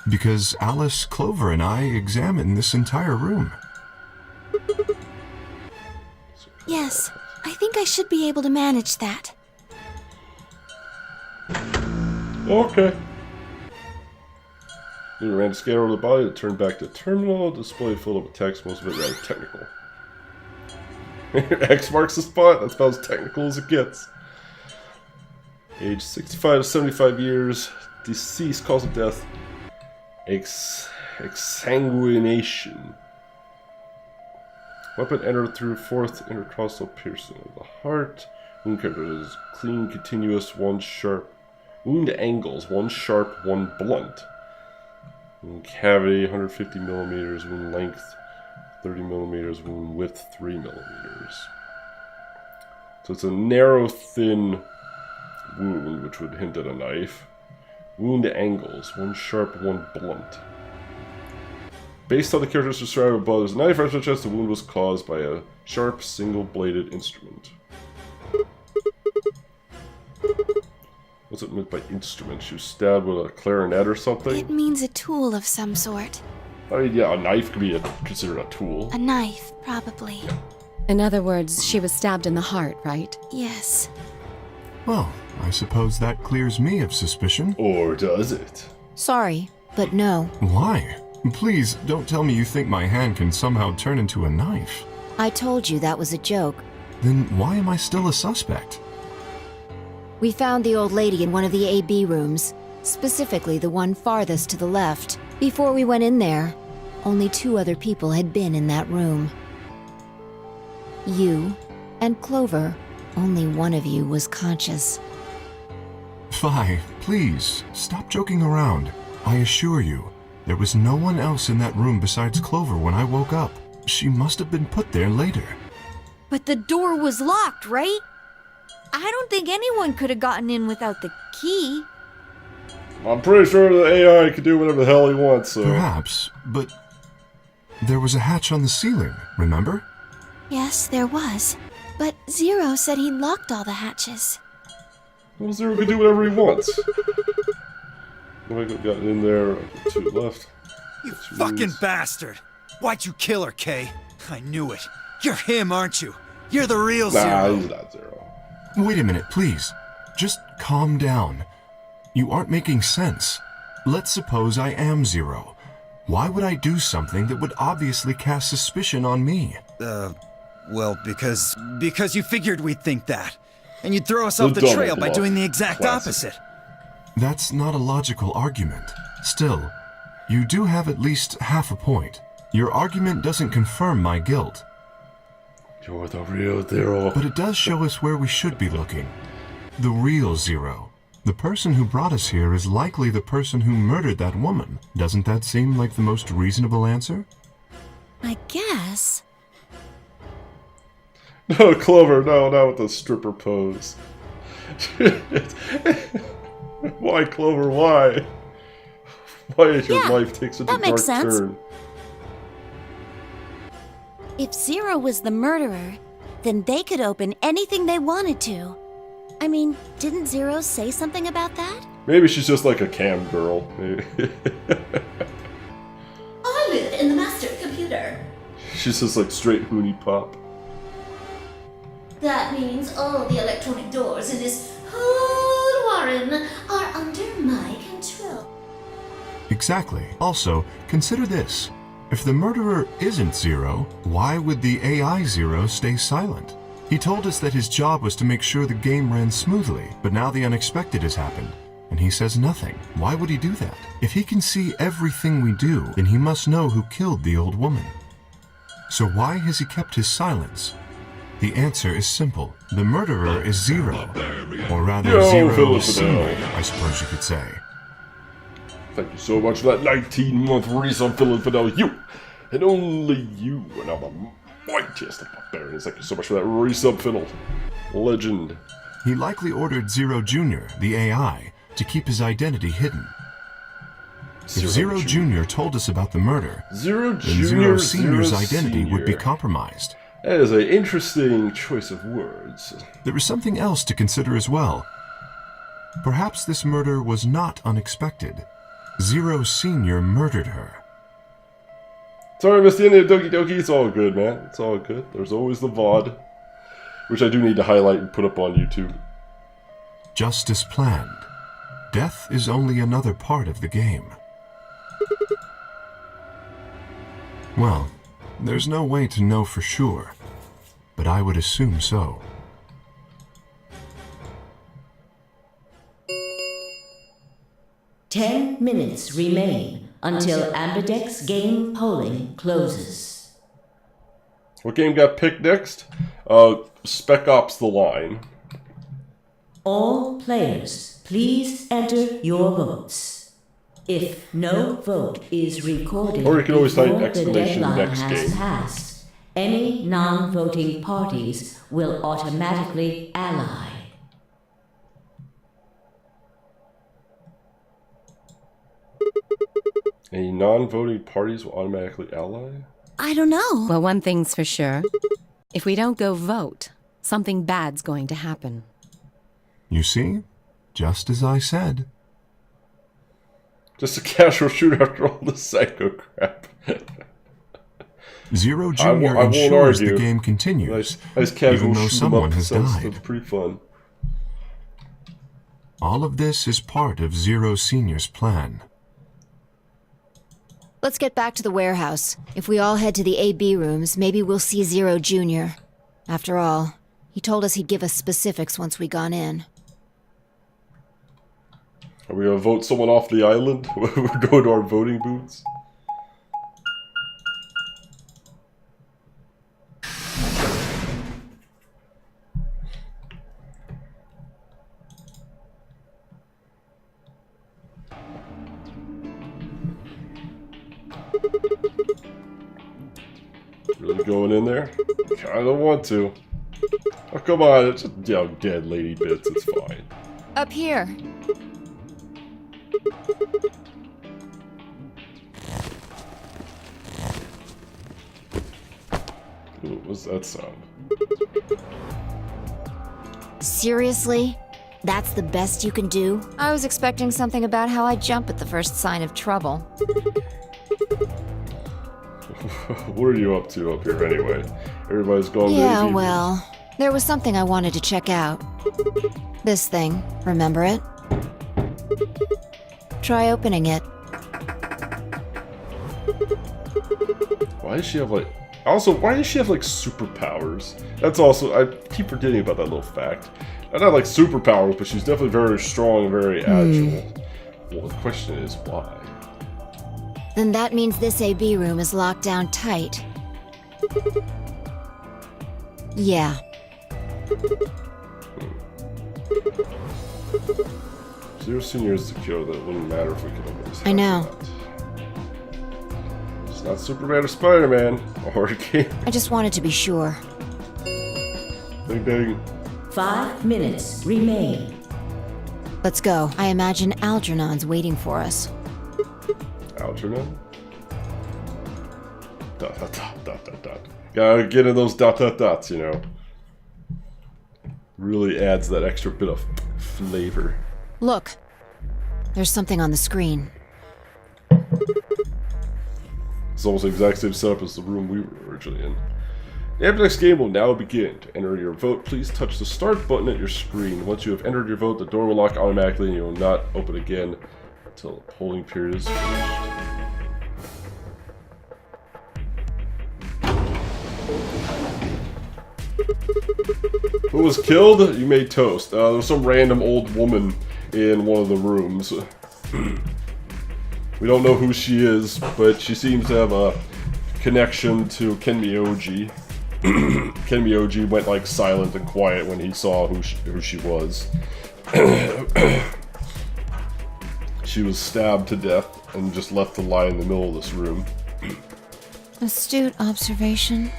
Because Alice, Clover, and I examined this entire room. Yes, I think I should be able to manage that. Okay. You ran a scanner over the body to turn back to terminal. Display filled up with text, most of it rather technical. X marks the spot. That's about as technical as it gets. Age 65 to 75 years. Deceased, cause of death. Exsanguination. Weapon entered through fourth intercostal piercing of the heart. Wound character is clean, continuous, one sharp. Wound angles, one sharp, one blunt. Wound cavity, 150 millimeters. Wound length, 30 millimeters. Wound width, 3 millimeters. So it's a narrow, thin wound, which would hint at a knife. Wound angles, one sharp, one blunt. Based on the characters described above, there's a knife or such as the wound was caused by a sharp, single-bladed instrument. What's it meant by instrument? She was stabbed with a clarinet or something? It means a tool of some sort. I mean, yeah, a knife could be considered a tool. A knife, probably. In other words, she was stabbed in the heart, right? Yes. Well, I suppose that clears me of suspicion. Or does it? Sorry, but no. Why? Please, don't tell me you think my hand can somehow turn into a knife. I told you that was a joke. Then why am I still a suspect? We found the old lady in one of the AB rooms, specifically the one farthest to the left. Before we went in there, only 2 other people had been in that room. You and Clover. Only one of you was conscious. Fi, please, stop joking around. I assure you, there was no one else in that room besides Clover when I woke up. She must have been put there later. But the door was locked, right? I don't think anyone could have gotten in without the key. I'm pretty sure the AI can do whatever the hell he wants, so... Perhaps, but there was a hatch on the ceiling, remember? Yes, there was. But Zero said he locked all the hatches. Well, Zero can do whatever he wants. Nobody got in there. 2 left. You fucking bastard! Why'd you kill her, Kay? I knew it. You're him, aren't you? You're the real Nah, Zero. he's not Zero. Wait a minute, please. Just calm down. You aren't making sense. Let's suppose I am Zero. Why would I do something that would obviously cast suspicion on me? Well, because you figured we'd think that. And you'd throw us off the dumb trail by bluff. doing the exact Classic. opposite. That's not a logical argument. Still, you do have at least half a point. Your argument doesn't confirm my guilt. You're the real Zero. But it does show us where we should be looking. The real Zero. The person who brought us here is likely the person who murdered that woman. Doesn't that seem like the most reasonable answer? I guess. No, Clover, no, not with the stripper pose. Why, Clover, why? Why is your life take such a that dark makes sense. turn? If Zero was the murderer, then they could open anything they wanted to. I mean, didn't Zero say something about that? Maybe she's just like a cam girl. Maybe. I live in the master computer. She's just like straight Hooney Pop. That means all the electronic doors in this whole warren are under my control. Exactly. Also, consider this. If the murderer isn't Zero, why would the AI Zero stay silent? He told us that his job was to make sure the game ran smoothly, but now the unexpected has happened, and he says nothing. Why would he do that? If he can see everything we do, then he must know who killed the old woman. So why has he kept his silence? The answer is simple. The murderer is Zero. Or rather, Yo, Zero Philip Senior, Fidel. I suppose you could say. Thank you so much for that 19-month release on Phil and Fidel. You, and only you, and I'm the mightiest of barbarians. Thank you so much for that resub, Fiddle. Legend. He likely ordered Zero Jr., the AI, to keep his identity hidden. If Zero Jr. told us about the murder, Zero then Jr., Zero Senior's Zero identity would be Senior. compromised. That is an interesting choice of words. There is something else to consider as well. Perhaps this murder was not unexpected. Zero Senior murdered her. Sorry, I missed the end of Doki Doki. It's all good, man. It's all good. There's always the VOD. which I do need to highlight and put up on YouTube. Just as planned, death is only another part of the game. Well, there's no way to know for sure, but I would assume so. Ten minutes remain until Ambidex game polling closes. What game got picked next? Spec Ops: The Line. All players, please enter your votes. If no vote is recorded Or you can always type before the exclamation deadline next has game. passed, any non-voting parties will automatically ally. Any non-voting parties will automatically ally? I don't know. Well, one thing's for sure. If we don't go vote, something bad's going to happen. You see? Just as I said. Just a casual shooter after all this psycho crap. Zero I won't Jr. ensures argue. the game continues, Nice casual even though shoot 'em someone up has sounds died. pretty fun. All of this is part of Zero Sr.'s plan. Let's get back to the warehouse. If we all head to the AB rooms, maybe we'll see Zero Jr. After all, he told us he'd give us specifics once we gone in. Are we gonna vote someone off the island? We're going to our voting booths? Really going in there? I don't want to. Oh, come on, it's just dead lady bits, it's fine. Up here. Ooh, what's that sound? Seriously? That's the best you can do? I was expecting something about how I jump at the first sign of trouble. What are you up to up here anyway? Everybody's gone Yeah, crazy. well, there was something I wanted to check out. This thing, remember it? Try opening it. Why does she have like... Also, why does she have like superpowers? That's also... I keep forgetting about that little fact. Not like superpowers, but she's definitely very strong and very agile. Well, the question is why? Then that means this AB room is locked down tight. Yeah. Zero Senior is the cure that it wouldn't matter if we could always have I know. that. It's not Superman or Spider-Man. Or Gaben. I just wanted to be sure. Ding ding. 5 minutes remain. Let's go. I imagine Algernon's waiting for us. Algernon? Dot dot dot dot dot dot. Gotta get in those dot dot dots, you know. Really adds that extra bit of flavor. Look. There's something on the screen. It's almost the exact same setup as the room we were originally in. The Ambidex game will now begin. To enter your vote, please touch the start button at your screen. Once you have entered your vote, the door will lock automatically and you will not open again until the polling period is finished. Who was killed? You made toast. There was some random old woman in one of the rooms. We don't know who she is, but she seems to have a connection to Ken Miyoji. Ken Miyoji went like silent and quiet when he saw who she was. She was stabbed to death and just left to lie in the middle of this room. Astute observation.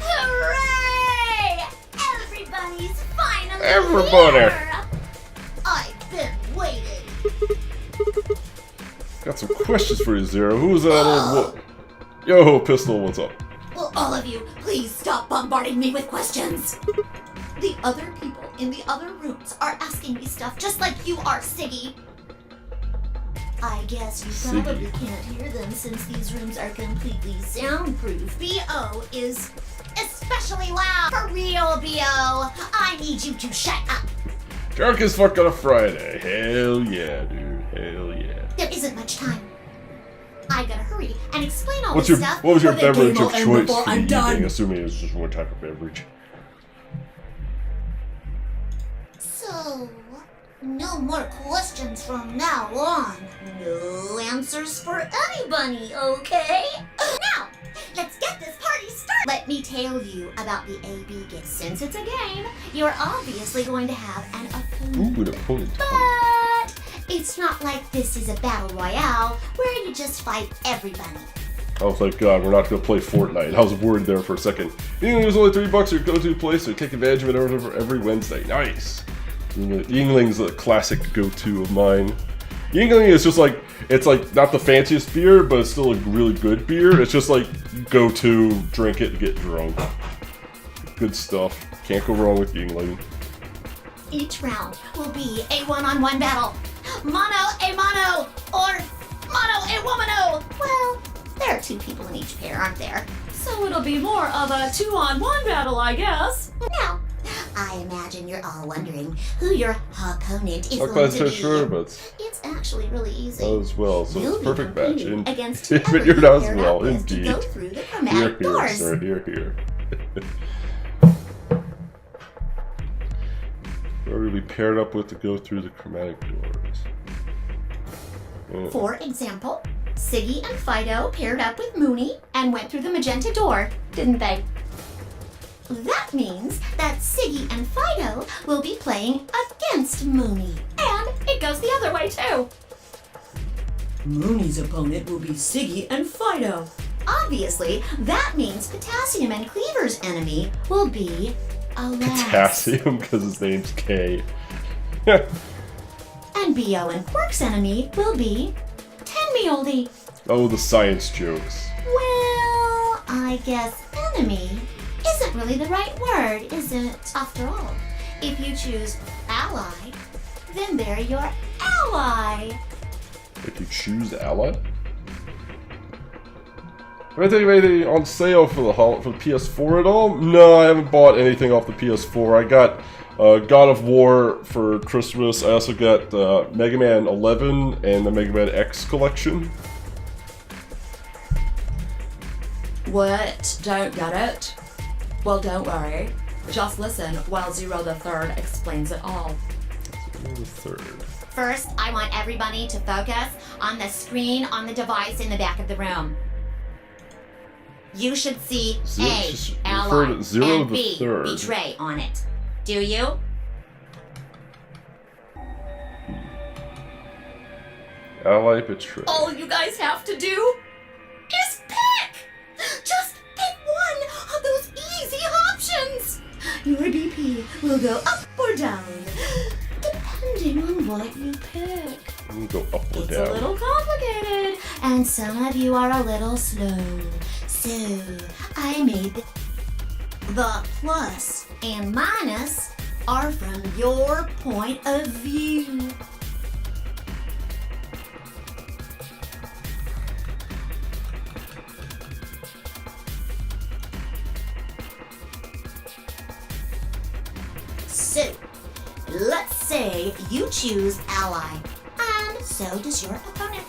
Hooray! Everybody's finally Everybody! here! I've been waiting. Got some questions for you, Zero. Who was that old woman? Yo, Pistol, what's up? Will all of you please stop bombarding me with questions? The other people in the other rooms are asking me stuff just like you are, Siggy. I guess you Siggy. probably can't hear them since these rooms are completely soundproof. B.O. is especially loud. For real, B.O. I need you to shut up. Drunk as fuck on a Friday. Hell yeah, dude. Hell yeah. There isn't much time. I gotta hurry and explain all What this was stuff. your or the beverage game will of end choice before for the I'm done. evening? Assuming it was just one type of beverage. So, no more questions from now on. No answers for anybody, okay? Now, let's get this party started. Let me tell you about the AB game. Since it's a game, you're obviously going to have an opponent. Ooh, an opponent. But it's not like this is a battle royale where you just fight everybody. Oh, thank God, we're not going to play Fortnite. I was worried there for a second. Yingling was only $3 your go-to place, so take advantage of it every Wednesday. Nice! Yingling's a classic go-to of mine. Yingling is just like, it's like not the fanciest beer, but it's still a really good beer. It's just like go-to, drink it, get drunk. Good stuff. Can't go wrong with Yingling. Each round will be a one-on-one battle. Mono a mono, or mono a womano. Well, there are 2 people in each pair, aren't there? So it'll be more of a 2-on-1 battle, I guess. Now, I imagine you're all wondering who your opponent is Not going quite to so be. sure, but It's actually really easy. as well, so You'll it's a be perfect match. competing against But whoever you're you not as paired well, up with to indeed. go through the Here, chromatic here, doors. sir, here. Where will be paired up with to go through the chromatic doors? Oh. For example, Siggy and Fido paired up with Mooney and went through the magenta door, didn't they? That means that Siggy and Fido will be playing against Mooney. And it goes the other way too. Mooney's opponent will be Siggy and Fido. Obviously, that means Potassium and Cleaver's enemy will be Alas. Potassium, because his name's K. And B.O. and Pork's enemy will be Tenmeoldy. Oh, the science jokes. Well, I guess enemy isn't really the right word, is it? After all, if you choose ally, then they're your ally. If you choose ally? Have I taken anything on sale for the PS4 at all? No, I haven't bought anything off the PS4. I got God of War for Christmas. I also got Mega Man 11 and the Mega Man X collection. What? Don't get it? Well, don't worry. Just listen while Zero the Third explains it all. The third. First, I want everybody to focus on the screen on the device in the back of the room. You should see Just A, refer ally, to Zero and the B, Third. betray on it. Do you? Ally betray. All you guys have to do Is pick! Just pick one of those easy options. Your BP will go up or down, depending on what you pick. I'm gonna go up or It's down. a little complicated, and some of you are a little slow. So, I made the plus and minus are from your point of view. So, let's say you choose ally, and so does your opponent.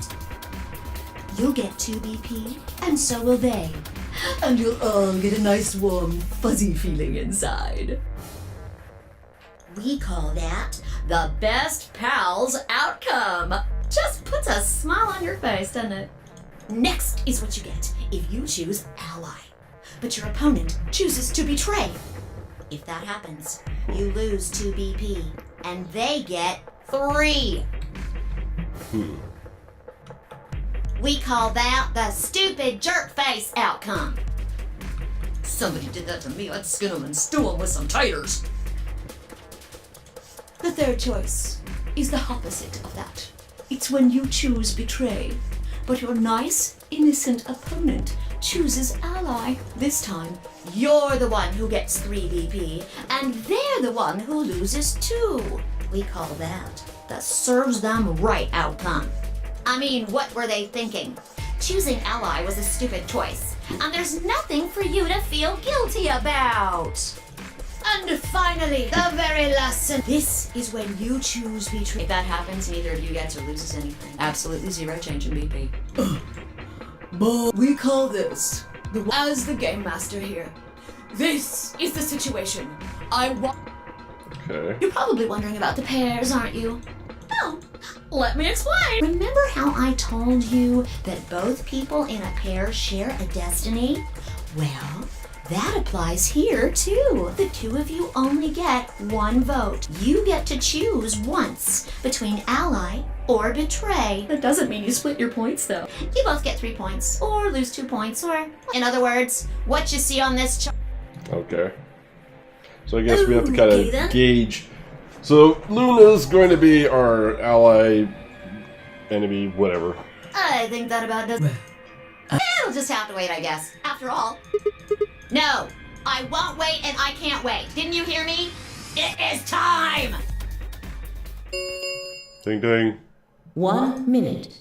You'll get 2 BP, and so will they. and you'll all get a nice warm fuzzy feeling inside. We call that the best pals outcome. Just puts a smile on your face, doesn't it? Next is what you get if you choose ally, but your opponent chooses to betray. If that happens, you lose 2 BP, and they get 3. We call that the stupid jerk face outcome. Somebody did that to me, I'd skin them and stew them with some taters. The third choice is the opposite of that. It's when you choose betray, but your nice, innocent opponent chooses ally. This time, you're the one who gets 3 BP, and they're the one who loses 2. We call that the serves them right outcome. I mean, what were they thinking? Choosing ally was a stupid choice, and there's nothing for you to feel guilty about. And finally, the very lesson. This is when you choose betray. If that happens, neither of you gets or loses anything. Absolutely zero change in BP. But we call this, as the game master here, this is the situation. Okay. You're probably wondering about the pairs, aren't you? No, let me explain. Remember how I told you that both people in a pair share a destiny? Well, that applies here too. The two of you only get one vote. You get to choose once between ally or betray. That doesn't mean you split your points though. You both get 3 points, or lose 2 points, or in other words, what you see on this chart. Okay. So I guess we have to kind Okay, then. of gauge. So Luna's going to be our ally, enemy, whatever. I think that about does. It'll just have to wait, I guess. After all. No, I won't wait and I can't wait. Didn't you hear me? It is time! Ding ding. 1 minute.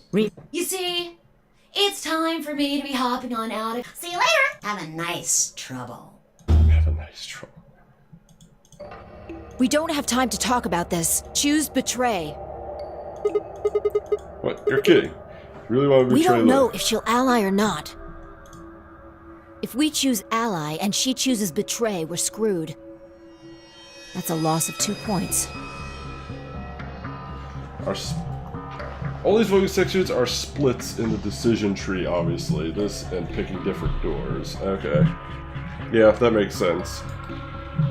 You see, it's time for me to be hopping on out. See you later! Have a nice trouble. Have a nice trouble. We don't have time to talk about this. Choose betray. What? You're kidding. You really want to We betray don't know Luna? if she'll ally or not. If we choose ally and she chooses betray, we're screwed. That's a loss of 2 points. All these voting sections are splits in the decision tree, obviously. This and picking different doors. Okay. Yeah, that makes sense.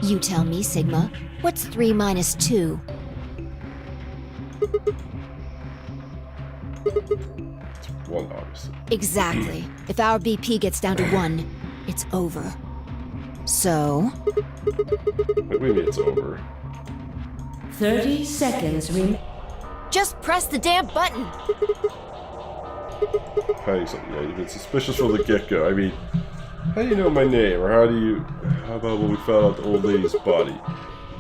You tell me, Sigma. What's 3 minus 2? One, obviously. Exactly. If our BP gets down to 1, it's over. So... What do you mean it's over? 30 seconds remain. just press the damn button! Tell you something, you've been suspicious from the get-go. I mean, how do you know my name? Or how about when we found out the old lady's body?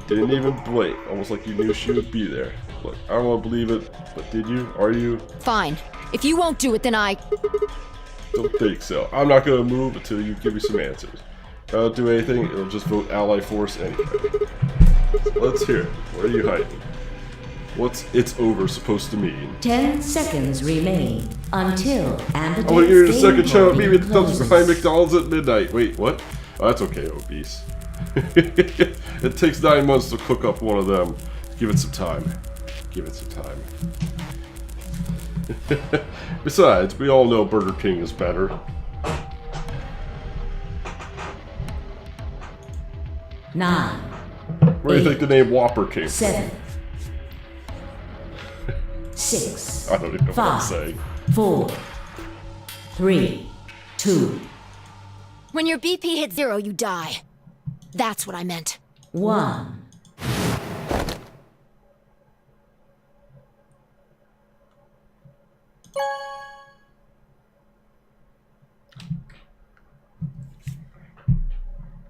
Didn't even blink, almost like you knew she would be there. Look, I don't want to believe it, but did you? Are you? Fine. If you won't do it, then I... Don't think so. I'm not going to move until you give me some answers. If I don't do anything, it'll just vote Ally Force anyway. So let's hear it. Where are you hiding? What's "it's over" supposed to mean? 10 seconds remain until I want to hear the second show at me at the closes. behind McDonald's at midnight. Wait, what? Oh, that's okay, obese. It takes 9 months to cook up one of them. Give it some time. Give it some time. Besides, we all know Burger King is better. Nine. Where do you think the name Whopper came from? 7. 6. I don't even know what I'm 5. saying. 4. 3. 2. When your BP hits 0, you die. That's what I meant. 1.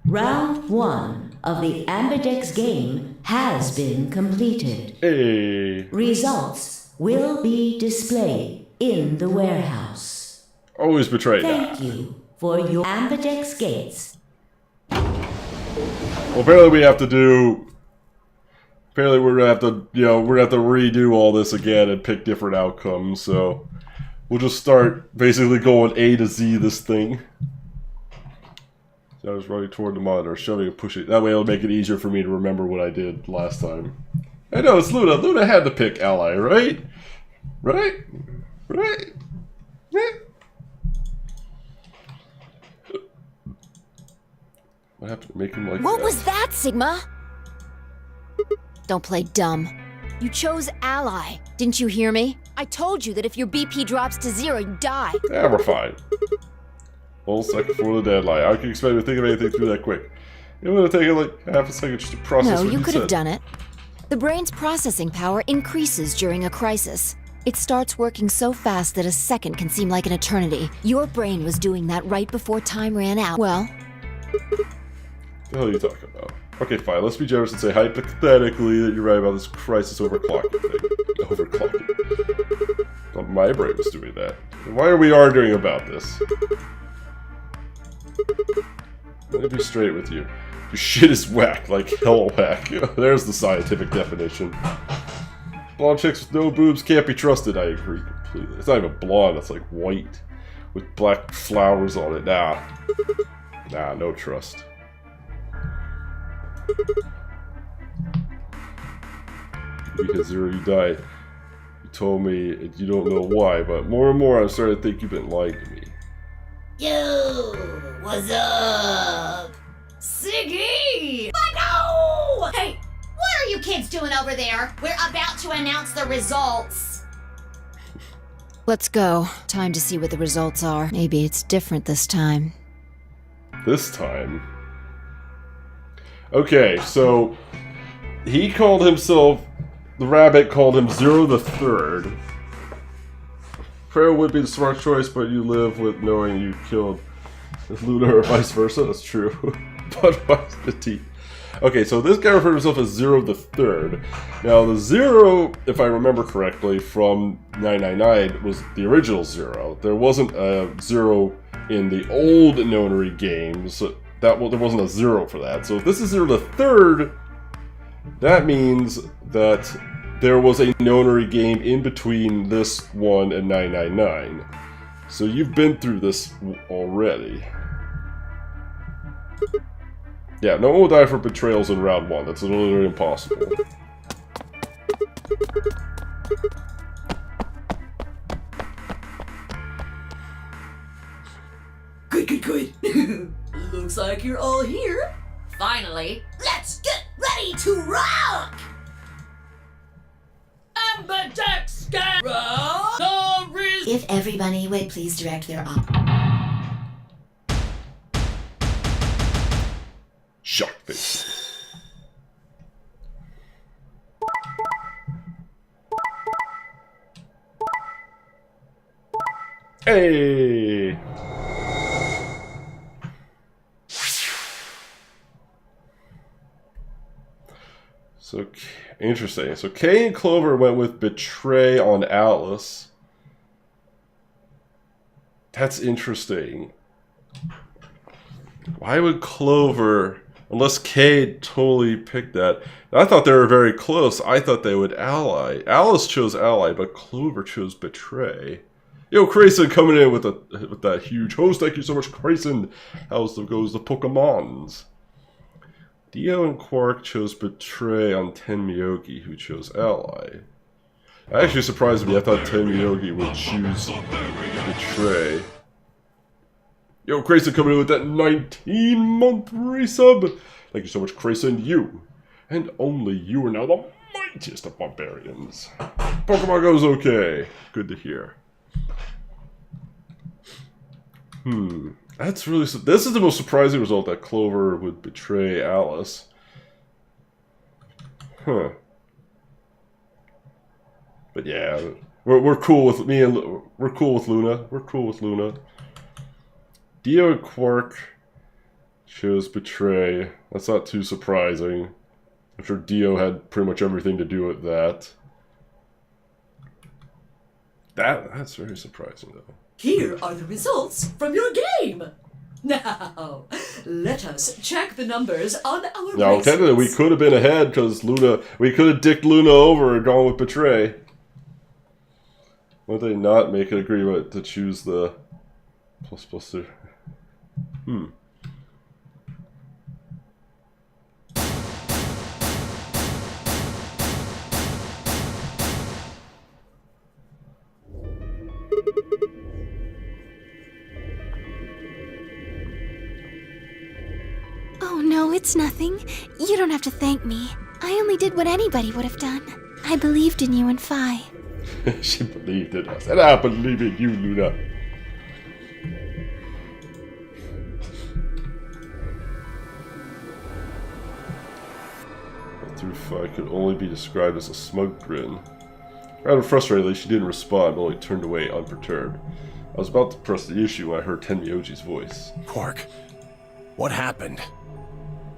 Round 1 of the Ambidex game has been completed. Hey. Results will be displayed in the warehouse. Always betrayed. Thank you for your Ambidex gates. Well, apparently we have to do... Apparently we're gonna have to, we're gonna have to redo all this again and pick different outcomes, so... We'll just start basically going A to Z this thing. So I was running toward the monitor, shoving and pushing. That way it'll make it easier for me to remember what I did last time. I know, it's Luna. Luna had to pick Ally, right? Right? Right? Yeah. What happened to make him like What that? was that, Sigma? Don't play dumb. You chose Ally. Didn't you hear me? I told you that if your BP drops to 0, you die. Yeah, we're fine. Whole second before the deadline. I can expect me to think of anything through that quick. It would have taken like half a second just to process No, what you you could said. have done it. The brain's processing power increases during a crisis. It starts working so fast that a second can seem like an eternity. Your brain was doing that right before time ran out. Well, What the hell are you talking about? Okay, fine. Let's be generous and say hypothetically that you're right about this crisis overclocking thing. Overclocking. Don't My brain was doing that. Why are we arguing about this? Let me be straight with you. Your shit is whack, like hell whack. There's the scientific definition. Blonde chicks with no boobs can't be trusted. I agree completely. It's not even blonde, it's like white with black flowers on it. Nah. Nah, no trust. Because Zero, you died. You told me you don't know why, but more and more I'm starting to think you've been lying to me. Yo, what's up? Siggy! But no! Hey, what are you kids doing over there? We're about to announce the results. Let's go. Time to see what the results are. Maybe it's different this time. This time? Okay, so he called himself, the rabbit called him Zero the Third. Prayer would be the smart choice, but you live with knowing you killed Luna or vice versa. That's true. But what's the T? Okay, so this guy referred to himself as Zero the Third. Now, the Zero, if I remember correctly, from 999 was the original Zero. There wasn't a Zero in the old Nonary games. So there wasn't a Zero for that. So if this is Zero the Third, that means that there was a Nonary game in between this one and 999. So you've been through this already. Yeah, no one will die for betrayals in round 1. That's literally impossible. Good. Looks like you're all here. Finally, Let's get ready to rock! Ambidex If everybody would please direct their Shock face. Hey! So, interesting. So Kay and Clover went with Betray on Alice. That's interesting. Why would Clover, unless Kay totally picked that? I thought they were very close. I thought they would ally. Alice chose ally, but Clover chose Betray. Yo, Grayson coming in with that huge host. Thank you so much, Grayson. How's goes the Pokemons? Dio and Quark chose Betray on Tenmyogi, who chose ally. That actually surprised me. I thought Tenmyogi would choose Betray. Yo, Grayson coming in with that 19-month resub. Thank you so much, Grayson. You, and only you, are now the mightiest of barbarians. Pokemon goes okay. Good to hear. That's really... This is the most surprising result, that Clover would betray Alice. Huh. But yeah, we're cool with we're cool with Luna. We're cool with Luna. Dio and Quark chose Betray. That's not too surprising. I'm sure Dio had pretty much everything to do with that. That's very surprising, though. Here are the results from your game. Now, let us check the numbers on our Now, technically, we could have been ahead because we could have dicked Luna over and gone with Betray. Would they not make an agreement to choose the ++2? Oh no, it's nothing. You don't have to thank me. I only did what anybody would have done. I believed in you and Phi. She believed in us, and I believe in you, Luna. Through Phi could only be described as a smug grin. Rather frustratedly, she didn't respond, but only turned away unperturbed. I was about to press the issue when I heard Tenmyoji's voice. Quark, what happened?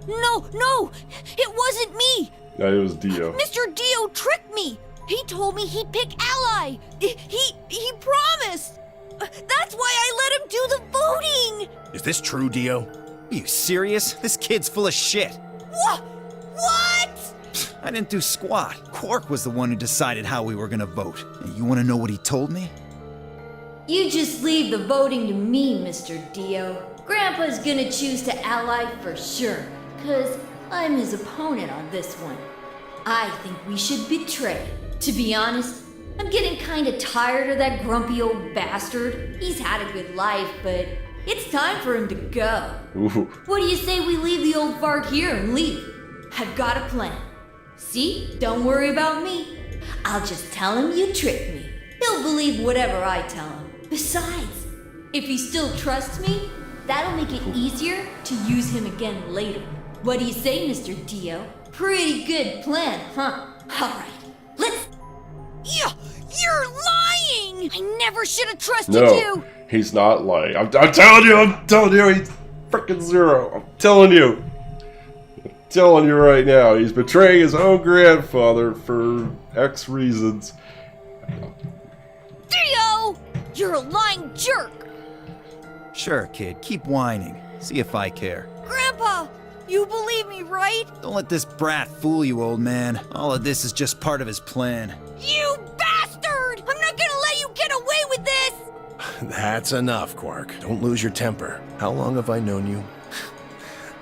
No! It wasn't me! Yeah, it was Dio. Mr. Dio tricked me! He told me he'd pick Ally. He promised. That's why I let him do the voting. Is this true, Dio? Are you serious? This kid's full of shit. What? I didn't do squat. Quark was the one who decided how we were gonna vote. And you wanna know what he told me? You just leave the voting to me, Mr. Dio. Grandpa's gonna choose to ally for sure, 'cause I'm his opponent on this one. I think we should betray. To be honest, I'm getting kinda tired of that grumpy old bastard. He's had a good life, but it's time for him to go. Ooh. What do you say we leave the old fart here and leave? I've got a plan. See? Don't worry about me. I'll just tell him you tricked me. He'll believe whatever I tell him. Besides, if he still trusts me, that'll make it easier to use him again later. What do you say, Mr. Dio? Pretty good plan, huh? Alright, let's... You're lying! I never should have trusted No, you! he's not lying. I'm telling you, he's freaking Zero. I'm telling you right now, he's betraying his own grandfather for X reasons. Dio! You're a lying jerk! Sure, kid, keep whining. See if I care. Grandpa, you believe me, right? Don't let this brat fool you, old man. All of this is just part of his plan. You bastard! I'm not gonna let you get away with this! That's enough, Quark. Don't lose your temper. How long have I known you?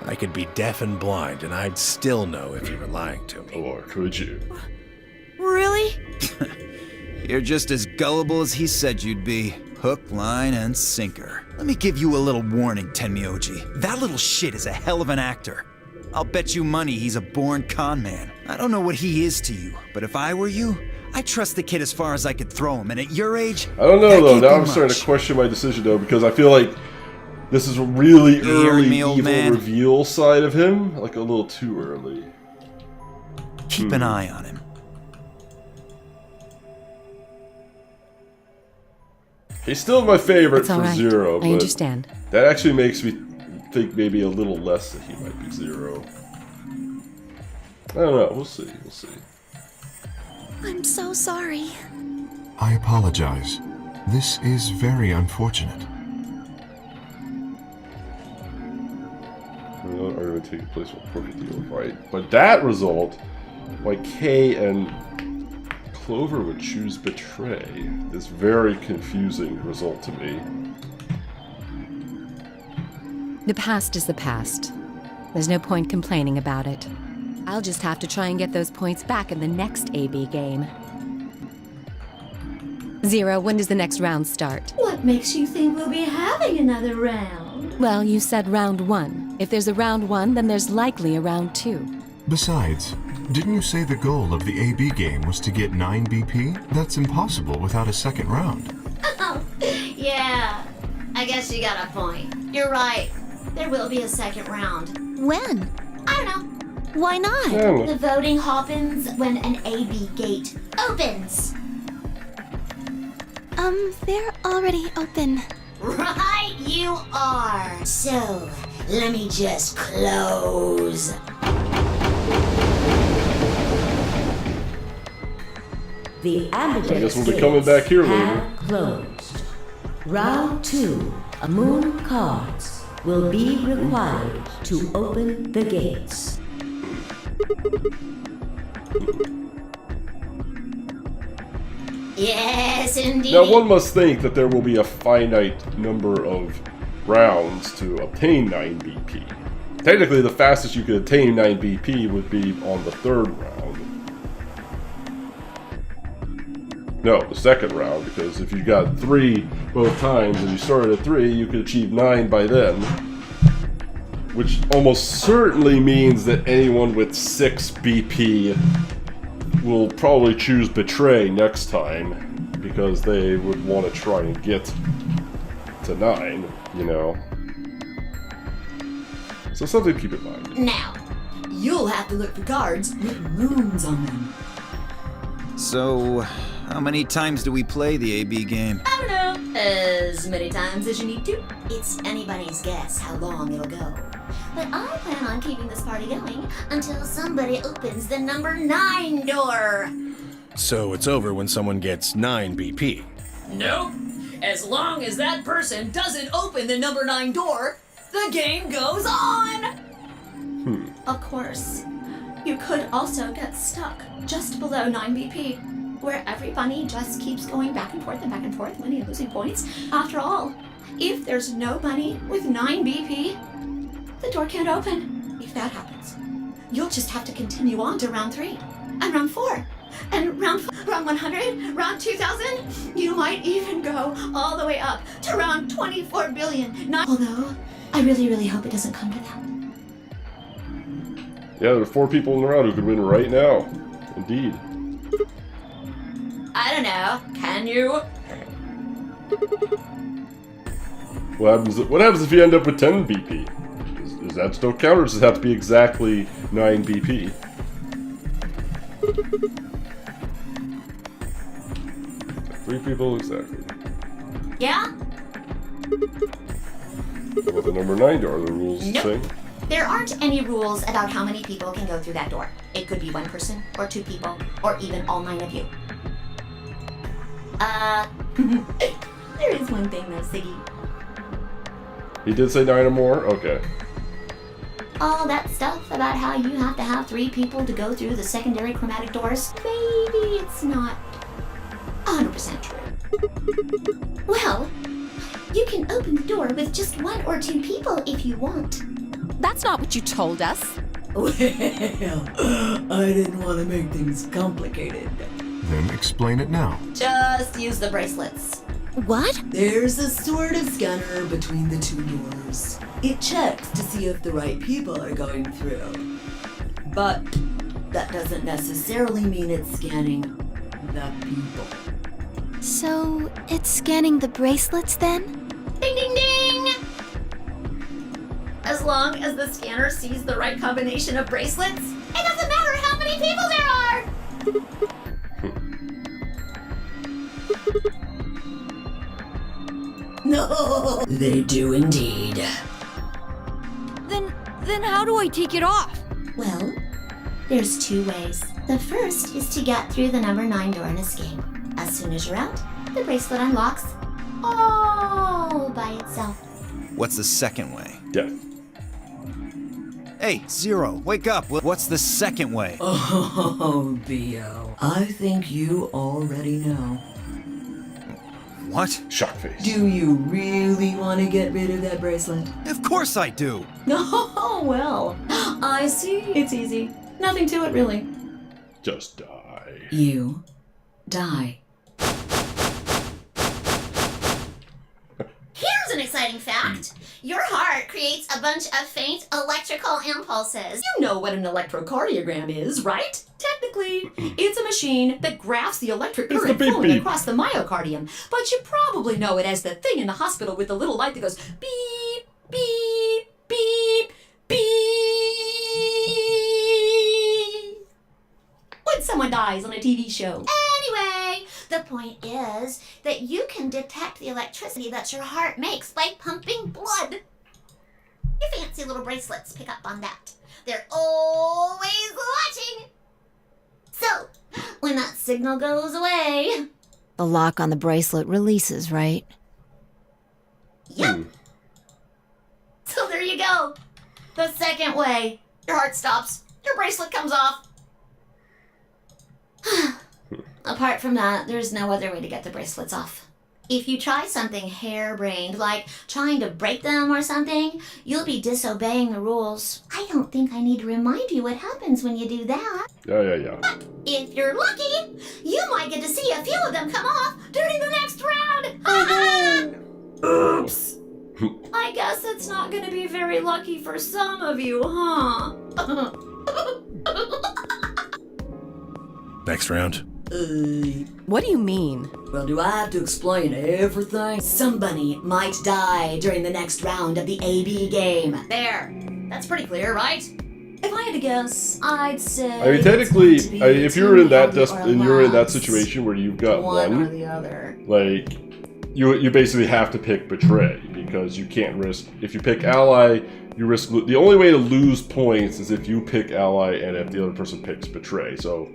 I could be deaf and blind, and I'd still know if you were lying to me. Or could you? Really? You're just as gullible as he said you'd be. Hook, line, and sinker. Let me give you a little warning, Tenmyoji. That little shit is a hell of an actor. I'll bet you money he's a born con man. I don't know what he is to you, but if I were you, I'd trust the kid as far as I could throw him, and at your age... I don't know, that though. can't Now be I'm starting much. to question my decision, though, because I feel like this is a really You hearing early me, old evil man? reveal side of him. Like, a little too early. Keep an eye on him. He's still my favorite It's all for right. Zero, I but understand. that actually makes me think maybe a little less that he might be Zero. I don't know. We'll see. We'll see. I'm so sorry. I apologize. This is very unfortunate. Are going to take place with a perfect deal fight. But that result, why Kay and Clover would choose Betray, is very confusing result to me. The past is the past. There's no point complaining about it. I'll just have to try and get those points back in the next AB game. Zero, when does the next round start? What makes you think we'll be having another round? Well, you said round 1. If there's a round 1, then there's likely a round 2. Besides, didn't you say the goal of the AB game was to get 9 BP? That's impossible without a second round. Oh, yeah. I guess you got a point. You're right. There will be a second round. When? I don't know. Why not? Oh. The voting happens when an AB gate opens. They're already open. Right you are. So, let me just close. The ambidex I guess we'll be coming back here later. have closed. Round 2, moon cards will be required to open the gates. Yes, indeed. Now, one must think that there will be a finite number of rounds to obtain 9 BP. Technically, the fastest you could attain 9 BP would be on the third round. No, the second round, because if you got 3 both times and you started at 3, you could achieve 9 by then. Which almost certainly means that anyone with 6 BP will probably choose Betray next time, because they would want to try and get to 9, you know. So something to keep in mind. Now, you'll have to look for cards with moons on them. So, how many times do we play the AB game? I don't know. As many times as you need to. It's anybody's guess how long it'll go. But I plan on keeping this party going until somebody opens the number 9 door. So it's over when someone gets 9 BP. Nope. As long as that person doesn't open the number 9 door, the game goes on! Of course. You could also get stuck just below 9 BP, where every bunny just keeps going back and forth, winning and losing points. After all, if there's no bunny with 9 BP, the door can't open. If that happens, you'll just have to continue on to round 3, and round 4, and round 100, round 2000. You might even go all the way up to round 24 billion. Although, I really, really hope it doesn't come to that. Yeah, there are 4 people in the round who could win right now. Indeed. I don't know. Can you? What happens if you end up with 10 BP? Does that still count, or does it have to be exactly 9 BP? Three people exactly. Yeah? Well, the number 9 door, the rules the same. There aren't any rules about how many people can go through that door. It could be 1 person, or 2 people, or even all 9 of you. There is one thing though, Siggy. He did say 9 or more? Okay. All that stuff about how you have to have 3 people to go through the secondary chromatic doors, maybe it's not 100% true. Well, you can open the door with just 1 or 2 people if you want. That's not what you told us. Well, I didn't want to make things complicated. Then explain it now. Just use the bracelets. What? There's a sort of scanner between the 2 doors. It checks to see if the right people are going through. But that doesn't necessarily mean it's scanning the people. So, it's scanning the bracelets then? Ding ding ding! As long as the scanner sees the right combination of bracelets, it doesn't matter how many people there are! No, they do indeed. Then how do I take it off? Well, there's 2 ways. The first is to get through the number 9 door and escape. As soon as you're out, the bracelet unlocks all by itself. What's the second way? Death. Hey, Zero, wake up. What's the second way? Oh, B.O. I think you already know. What? Shock face. Do you really want to get rid of that bracelet? Of course I do. Oh, well. I see. It's easy. Nothing to it, really. Just die. You die. Here's an exciting fact. Your heart creates a bunch of faint electrical impulses. You know what an electrocardiogram is, right? Technically, it's a machine that graphs the electric It's the current beep flowing beep. across the myocardium. But you probably know it as the thing in the hospital with the little light that goes beep, beep, beep, beep. When someone dies on a TV show. Anyway, the point is that you can detect the electricity that your heart makes by pumping blood. Your fancy little bracelets pick up on that. They're always watching. So, when that signal goes away... The lock on the bracelet releases, right? Yep. So there you go. The second way. Your heart stops. Your bracelet comes off. Apart from that, there's no other way to get the bracelets off. If you try something harebrained, like trying to break them or something, you'll be disobeying the rules. I don't think I need to remind you what happens when you do that. Yeah. But if you're lucky, you might get to see a few of them come off during the next round. Oops. I guess it's not going to be very lucky for some of you, huh? Next round. What do you mean? Well, do I have to explain everything? Somebody might die during the next round of the AB game. There. That's pretty clear, right? If I had to guess, I'd say... I mean, technically, it's going to be if you're in that 10 or you're in that less. situation where you've got One or one, the other. like, you basically have to pick Betray, because you can't risk... If you pick Ally, you risk... The only way to lose points is if you pick Ally and if the other person picks Betray, so...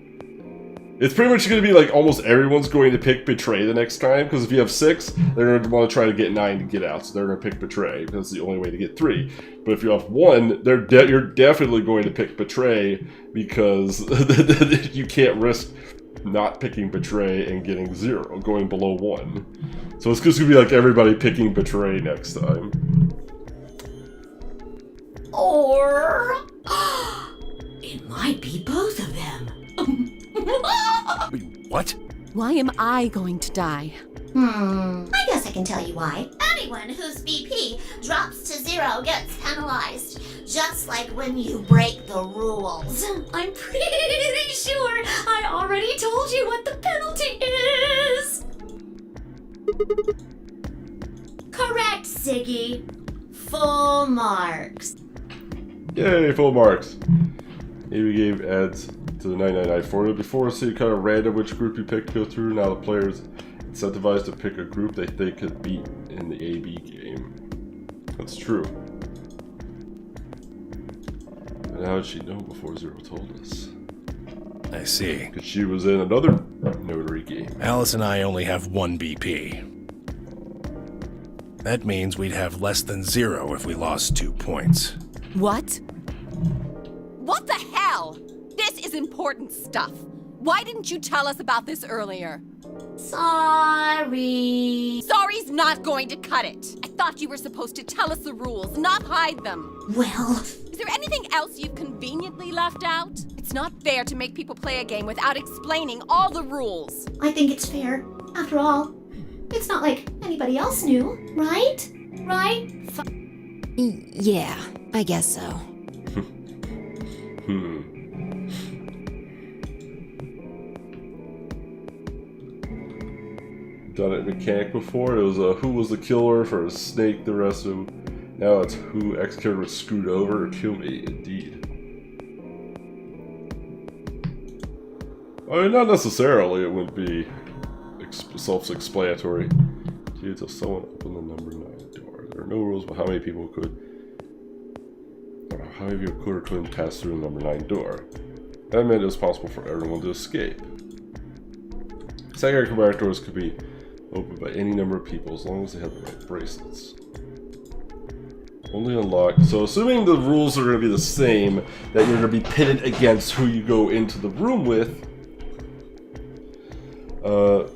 It's pretty much going to be like almost everyone's going to pick Betray the next time, because if you have 6, they're going to want to try to get 9 to get out, so they're going to pick Betray, because it's the only way to get 3. But if you have 1, you're definitely going to pick Betray, because you can't risk not picking Betray and getting 0, going below 1. So it's just going to be like everybody picking Betray next time. Or it might be both of them. Wait, what? Why am I going to die? I guess I can tell you why. Anyone whose BP drops to 0 gets penalized. Just like when you break the rules. I'm pretty sure I already told you what the penalty is. Correct, Siggy. Full marks. Yay, full marks. AB game adds to the 999 formula. Before, so you kind of random which group you pick to go through. Now the players incentivized to pick a group they think could beat in the AB game. That's true. And how did she know before Zero told us? I see. Because she was in another notary game. Alice and I only have 1 BP. That means we'd have less than 0 if we lost 2 points. What? What the hell? This is important stuff. Why didn't you tell us about this earlier? Sorry. Sorry's not going to cut it. I thought you were supposed to tell us the rules, not hide them. Well, is there anything else you've conveniently left out? It's not fair to make people play a game without explaining all the rules. I think it's fair. After all, it's not like anybody else knew, right? Right? Yeah, I guess so. Done it mechanic before. It was who was the killer for a snake, the rest of them. Now it's who executor was screwed over or kill me, indeed. I mean, not necessarily, it wouldn't be self-explanatory. Until someone opened the number 9 door. There are no rules about how many people could or couldn't pass through the number 9 door. That meant it was possible for everyone to escape. Secondary combat doors could be opened by any number of people as long as they have the right bracelets. Only unlocked. So assuming the rules are going to be the same, that you're going to be pitted against who you go into the room with. So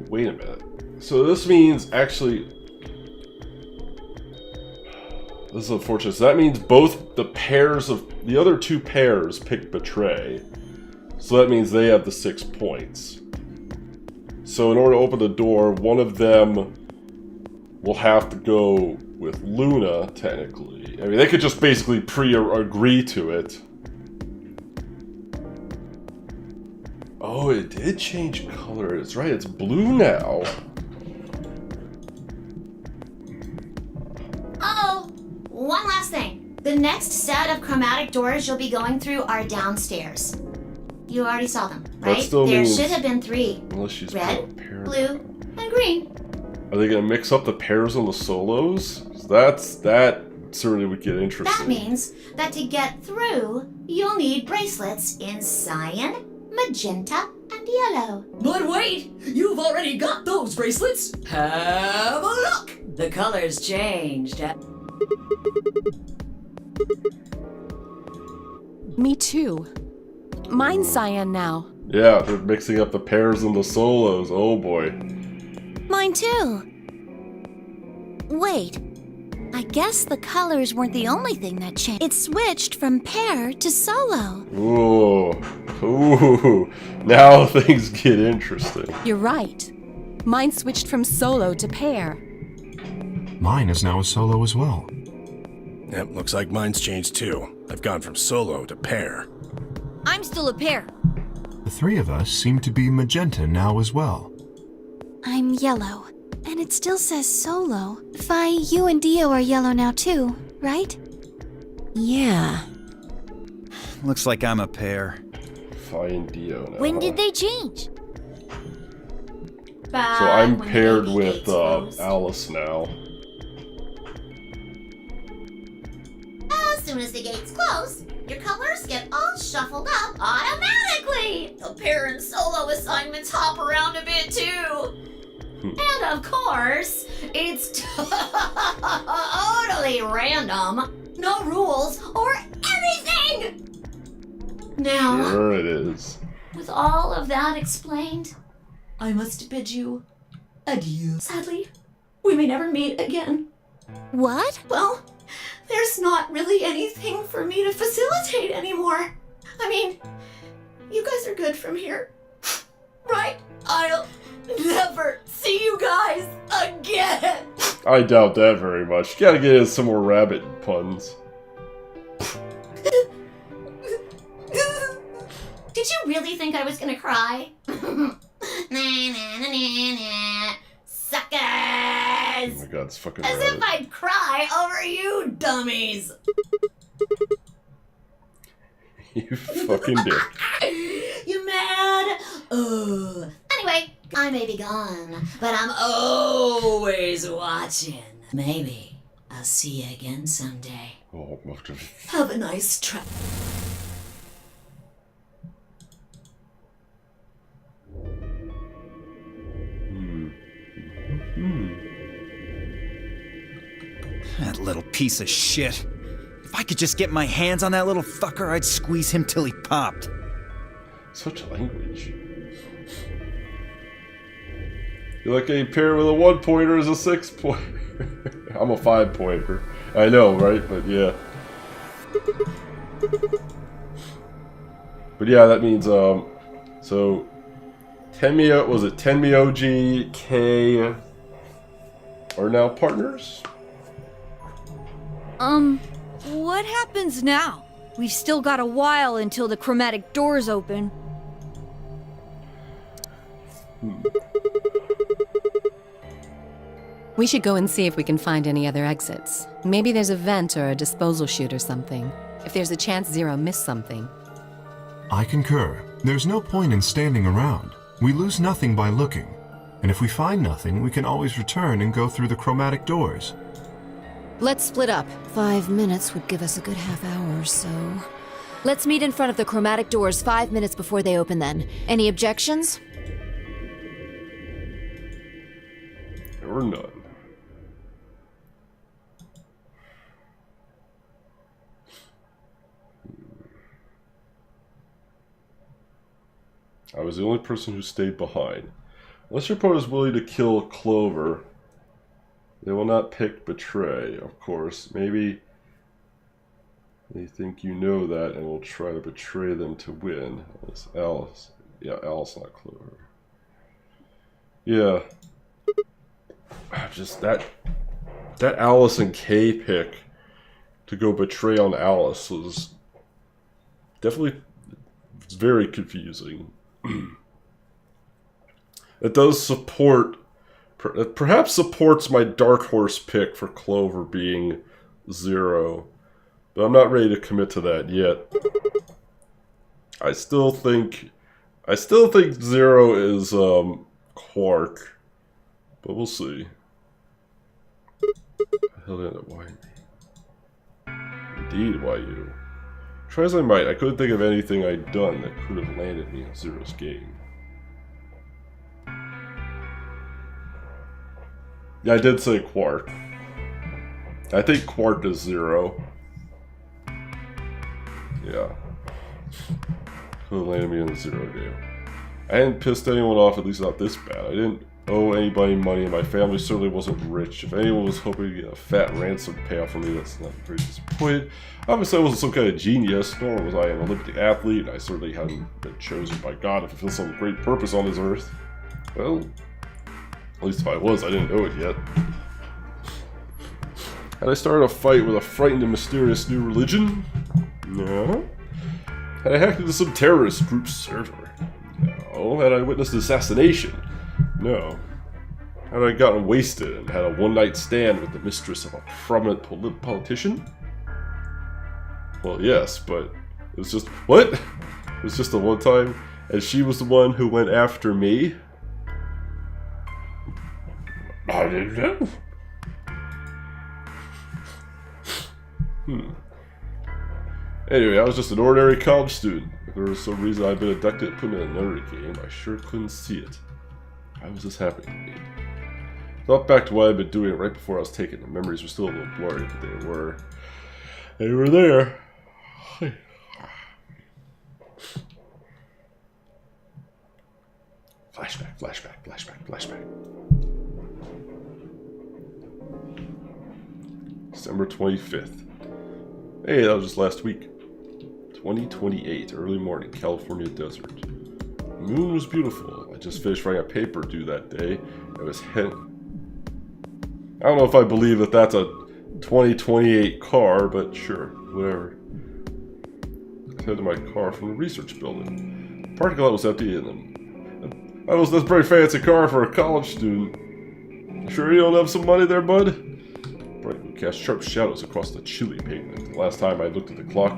wait a minute. So this means actually, this is unfortunate. So that means both the pairs of the other 2 pairs pick Betray. So that means they have the 6 points. So in order to open the door, one of them will have to go with Luna, technically. I mean, they could just basically pre-agree to it. Oh, it did change color. It's right, it's blue now. One last thing. The next set of chromatic doors you'll be going through are downstairs. You already saw them, right? That still there means, should have been 3. Unless she's red, blue, and green. Are they going to mix up the pairs on the solos? That certainly would get interesting. That means that to get through, you'll need bracelets in cyan, magenta, and yellow. But wait! You've already got those bracelets! Have a look! The colors changed. Me too. Mine's cyan now. Yeah, they're mixing up the pairs and the solos. Oh boy. Mine too. Wait. I guess the colors weren't the only thing that changed. It switched from pair to solo. Ooh. Now things get interesting. You're right. Mine switched from solo to pair. Mine is now a solo as well. Yep, looks like mine's changed too. I've gone from solo to pair. I'm still a pair. The 3 of us seem to be magenta now as well. I'm yellow. And it still says solo. Fi, you and Dio are yellow now too, right? Yeah. Looks like I'm a pair. Fi and Dio now. When did they change? So I'm paired with Alice now. As soon as the gates close, your colors get all shuffled up automatically. The pair and solo assignments hop around a bit too. And of course, it's totally random. No rules or anything! Now, Sure it is. with all of that explained, I must bid you adieu. Sadly, we may never meet again. What? Well, there's not really anything for me to facilitate anymore. I mean, you guys are good from here, right? I'll never see you guys again. I doubt that very much. Gotta get in some more rabbit puns. Did you really think I was gonna cry? Nah, nah, nah, nah, nah. Suckers! Oh my god, it's fucking As rabbit. if I'd cry over you dummies! You fucking dick. You mad? Oh. Anyway, I may be gone, but I'm always watching. Maybe I'll see you again someday. Oh, much of Have a nice trip. That little piece of shit. If I could just get my hands on that little fucker, I'd squeeze him till he popped. such language. You're like a pair with a 1-pointer is a 6-pointer. I'm a 5-pointer. I know, right? But yeah. But yeah, that means, so, Tenmyo, was it Tenmyoji, K, are now partners? What happens now? We've still got a while until the chromatic doors open. We should go and see if we can find any other exits. Maybe there's a vent or a disposal chute or something. If there's a chance Zero missed something. I concur. There's no point in standing around. We lose nothing by looking. And if we find nothing, we can always return and go through the chromatic doors. Let's split up. 5 minutes would give us a good half hour or so. Let's meet in front of the chromatic doors 5 minutes before they open then. Any objections? Or none. I was the only person who stayed behind. Unless your opponent is willing to kill Clover, they will not pick Betray, of course. Maybe they think you know that and will try to betray them to win. It's Alice. Yeah, Alice, not Clover. Yeah. Just that Alice and Kay pick to go betray on Alice was definitely very confusing. It does support, perhaps supports my dark horse pick for Clover being Zero, but I'm not ready to commit to that yet. I still think Zero is Quark, but we'll see. Hell yeah, why me? Indeed, why you? Try as I might, I couldn't think of anything I'd done that could have landed me in Zero's game. Yeah, I did say Quark. I think Quark is Zero. Yeah. Could have landed me in the Zero game. I hadn't pissed anyone off, at least not this bad. I didn't owe anybody money, and my family certainly wasn't rich. If anyone was hoping to get a fat ransom payout from me, that's not very disappointed. Obviously, I wasn't some kind of genius, nor was I an Olympic athlete, and I certainly hadn't been chosen by God to fulfill some great purpose on this earth. Well, at least if I was, I didn't know it yet. Had I started a fight with a frightened and mysterious new religion? No. Had I hacked into some terrorist group's server? No. Had I witnessed an assassination? No. Had I gotten wasted and had a one-night stand with the mistress of a prominent politician? Well, yes, but it was just... What? It was just a one time, and she was the one who went after me? I didn't know. Anyway, I was just an ordinary college student. If there was some reason I'd been abducted and put in a nunnery game, I sure couldn't see it. Why was this happening to me? Thought back to what I'd been doing right before I was taken. The memories were still a little blurry, but they were there. Flashback. December 25th. Hey, that was just last week. 2028, early morning, California desert. The moon was beautiful. I just finished writing a paper due that day. It was I don't know if I believe that that's a 2028 car, but sure, whatever. I headed to my car from the research building. The parking lot was empty, and that's a very fancy car for a college student. Sure you don't have some money there, bud? Bright cast sharp shadows across the chilly pavement. The last time I looked at the clock,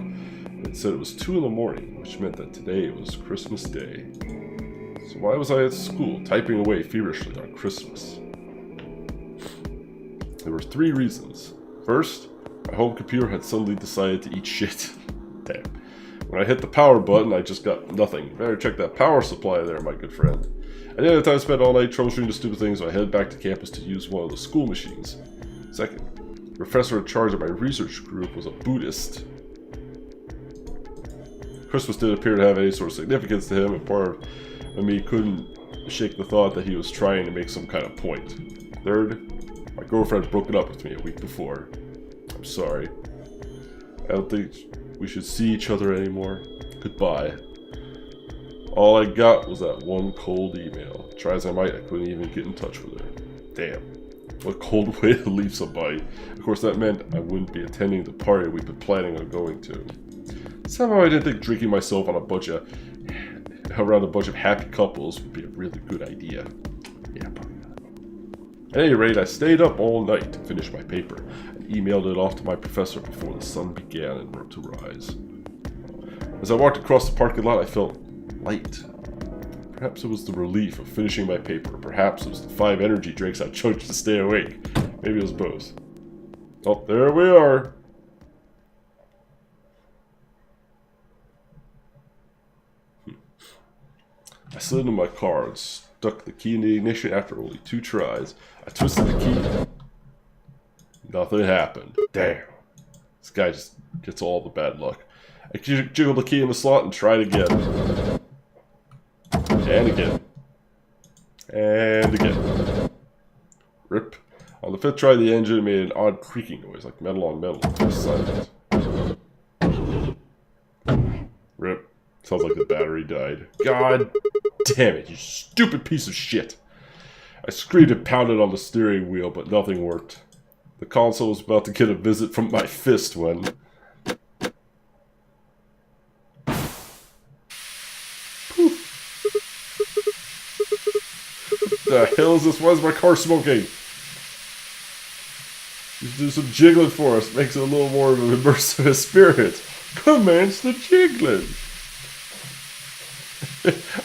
it said it was 2 in the morning, which meant that today was Christmas Day. So why was I at school, typing away feverishly on Christmas? There were 3 reasons. First, my home computer had suddenly decided to eat shit. Damn. When I hit the power button, I just got nothing. Better check that power supply there, my good friend. I didn't have time to spend all night troubleshooting the stupid thing, so I headed back to campus to use one of the school machines. Second, the professor in charge of my research group was a Buddhist. Christmas didn't appear to have any sort of significance to him, and part of me couldn't shake the thought that he was trying to make some kind of point. Third, my girlfriend broke it up with me a week before. I'm sorry. I don't think we should see each other anymore. Goodbye. All I got was that one cold email. Try as I might, I couldn't even get in touch with her. Damn. What a cold way to leave somebody. Of course, that meant I wouldn't be attending the party we've been planning on going to. Somehow I didn't think drinking myself on around a bunch of happy couples would be a really good idea. Yeah, probably not. At any rate, I stayed up all night to finish my paper and emailed it off to my professor before the sun began and to rise. As I walked across the parking lot, I felt light. Perhaps it was the relief of finishing my paper. Perhaps it was the 5 energy drinks I chugged to stay awake. Maybe it was both. Oh, there we are. I slid into my car and stuck the key in the ignition after only 2 tries. I twisted the key. Nothing happened. Damn. This guy just gets all the bad luck. I jiggled the key in the slot and tried again. And again. And again. Rip. On the 5th try, the engine made an odd creaking noise, like metal on metal. It was silent. Rip. Sounds like the battery died. God damn it, you stupid piece of shit. I screamed and pounded on the steering wheel, but nothing worked. The console was about to get a visit from my fist when... Poof. What the hell is this? Why is my car smoking? Just do some jiggling for us. Makes it a little more of an immersive experience. Commence the jiggling.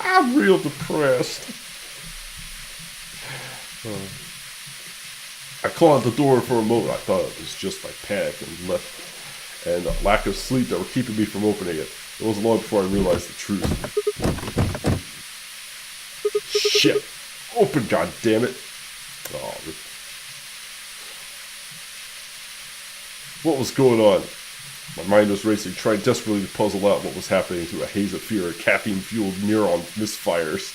I'm real depressed. I clawed the door for a moment. I thought it was just my panic and lack of sleep that were keeping me from opening it. It wasn't long before I realized the truth. Shit! Open, goddammit! Oh, what was going on? My mind was racing, trying desperately to puzzle out what was happening through a haze of fear and caffeine-fueled neuron misfires.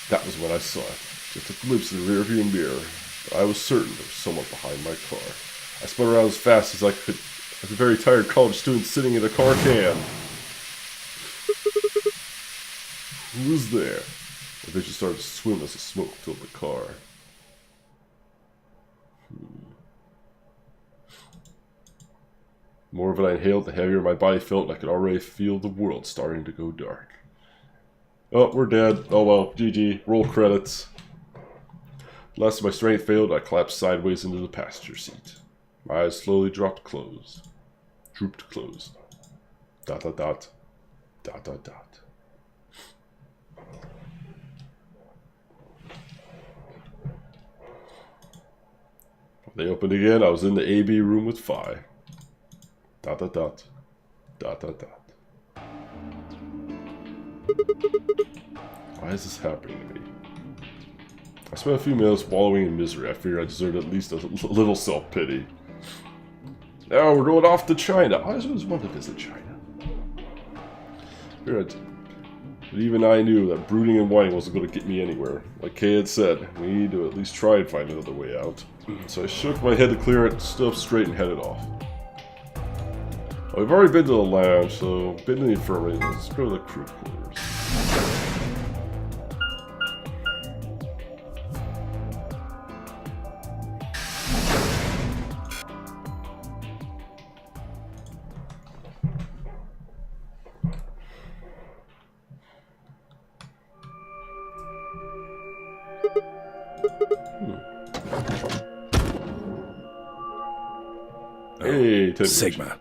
That was when I saw it. Just a glimpse in the rearview mirror. But I was certain there was someone behind my car. I spun around as fast as I could, like a very tired college student sitting in a car can. Who was there? The vision started to swim as the smoke filled the car. The more of it I inhaled, the heavier my body felt, and I could already feel the world starting to go dark. Oh, we're dead. Oh well, GG. Roll credits. The last of my strength failed, I collapsed sideways into the passenger seat. My eyes slowly dropped closed. Drooped closed. Dot dot dot. Dot dot dot. When they opened again, I was in the AB room with Phi. Dot dot dot. Dot dot dot. Why is this happening to me? I spent a few minutes wallowing in misery. I figured I deserved at least a little self-pity. Now we're going off to China. I always wanted to visit China. But even I knew that brooding and whining wasn't going to get me anywhere. Like Kay had said, we need to at least try and find another way out. So I shook my head to clear it, stood up straight and headed off. Well, we've already been to the lounge, so been to the infirmary. Let's go to the crew quarters. Hey, Sigma,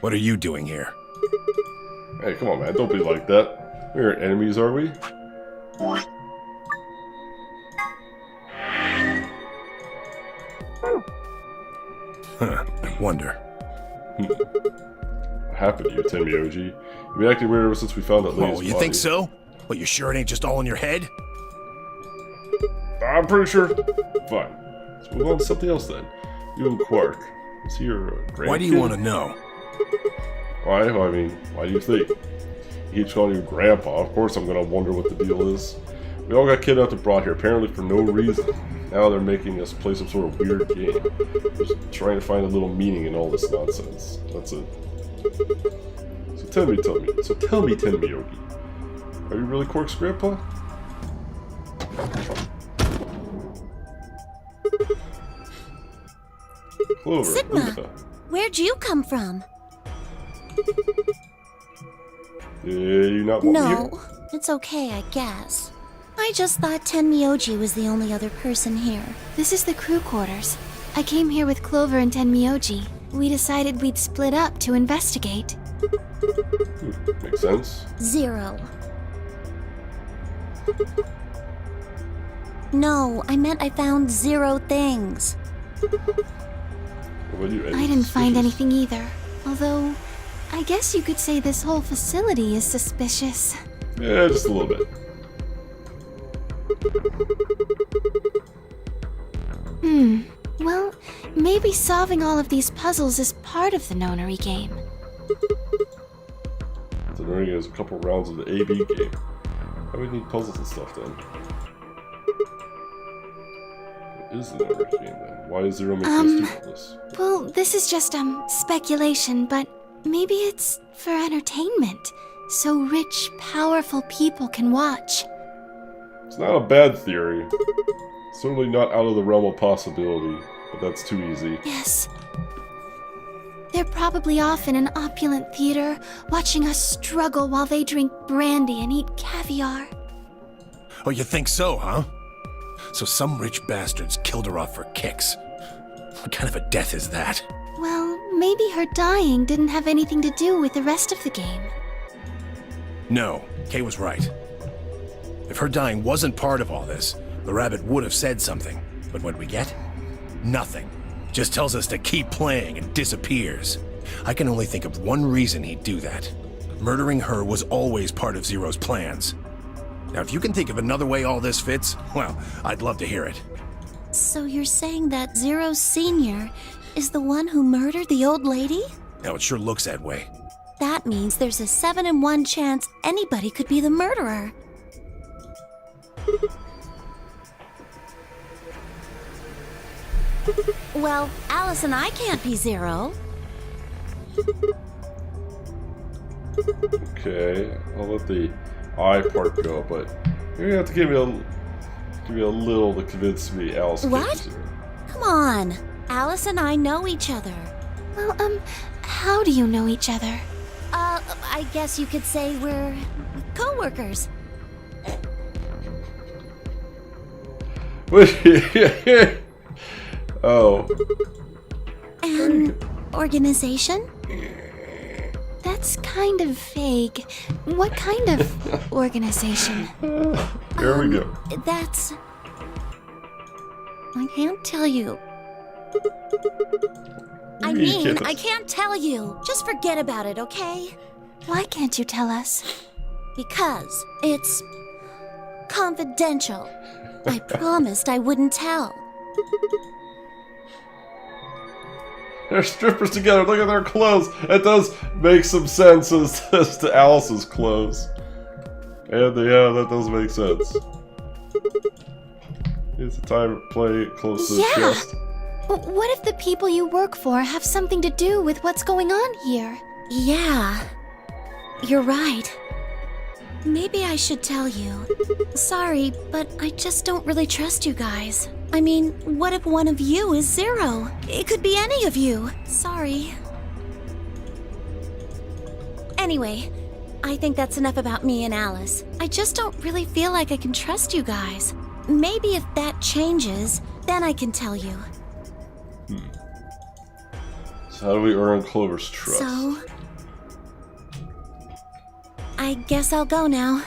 what are you doing here? Hey, come on, man. Don't be like that. We aren't enemies, are we? Huh, I wonder. What happened to you, Tenmyoji? You've been acting weird ever since we found that lady's Oh, you body. think so? Well, you sure it ain't just all in your head? I'm pretty sure. Fine. Let's move on to something else then. You and Quark. Is he your grandkid? Why do you want to know? Why? Well, I mean, why do you think? He keeps calling you Grandpa. Of course I'm gonna wonder what the deal is. We all got kidnapped and brought here, apparently for no reason. Now they're making us play some sort of weird game. Just trying to find a little meaning in all this nonsense. That's it. So tell me, Tenmyoji. Are you really Quark's grandpa? Clover, Sigma, Luna. where'd you come from? Did you not want me here? No, it's okay, I guess. I just thought Tenmyoji was the only other person here. This is the crew quarters. I came here with Clover and Tenmyoji. We decided we'd split up to investigate. Makes sense. 0. No, I meant I found 0 things. What about you, I didn't find anything either. Although, I guess you could say this whole facility is suspicious. Yeah, just a little bit. Well, maybe solving all of these puzzles is part of the nonary game. So there is a couple rounds of the AB game. Why do we need puzzles and stuff then? What is the nonary game then? Why is Zero make us do all this? Well, this is just, speculation, but maybe it's for entertainment, so rich, powerful people can watch. It's not a bad theory. Certainly not out of the realm of possibility, but that's too easy. Yes. They're probably off in an opulent theater, watching us struggle while they drink brandy and eat caviar. Oh, you think so, huh? So some rich bastards killed her off for kicks. What kind of a death is that? Well, maybe her dying didn't have anything to do with the rest of the game. No, Kay was right. If her dying wasn't part of all this, the rabbit would have said something. But what we get? Nothing. Just tells us to keep playing and disappears. I can only think of one reason he'd do that. Murdering her was always part of Zero's plans. Now, if you can think of another way all this fits, well, I'd love to hear it. So you're saying that Zero Sr. is the one who murdered the old lady? Now, it sure looks that way. That means there's a 7 in 1 chance anybody could be the murderer. Well, Alice and I can't be Zero. Okay, I'll let the I part go, but you're gonna have to give me a little to convince me Alice can't What? be Zero. Come on. Alice and I know each other. Well, how do you know each other? I guess you could say we're co-workers. Oh. An organization? That's kind of vague. What kind of organization? Here we go. That's... I can't tell you. I You mean, can't- I can't tell you. Just forget about it, okay? Why can't you tell us? Because it's confidential. I promised I wouldn't tell. They're strippers together. Look at their clothes. It does make some sense as to Alice's clothes. And yeah, that does make sense. It's a time to play close to the Yeah. chest. But what if the people you work for have something to do with what's going on here? Yeah, you're right. Maybe I should tell you. Sorry, but I just don't really trust you guys. I mean, what if one of you is Zero? It could be any of you. Sorry. Anyway, I think that's enough about me and Alice. I just don't really feel like I can trust you guys. Maybe if that changes, then I can tell you. So how do we earn Clover's trust? So, I guess I'll go now.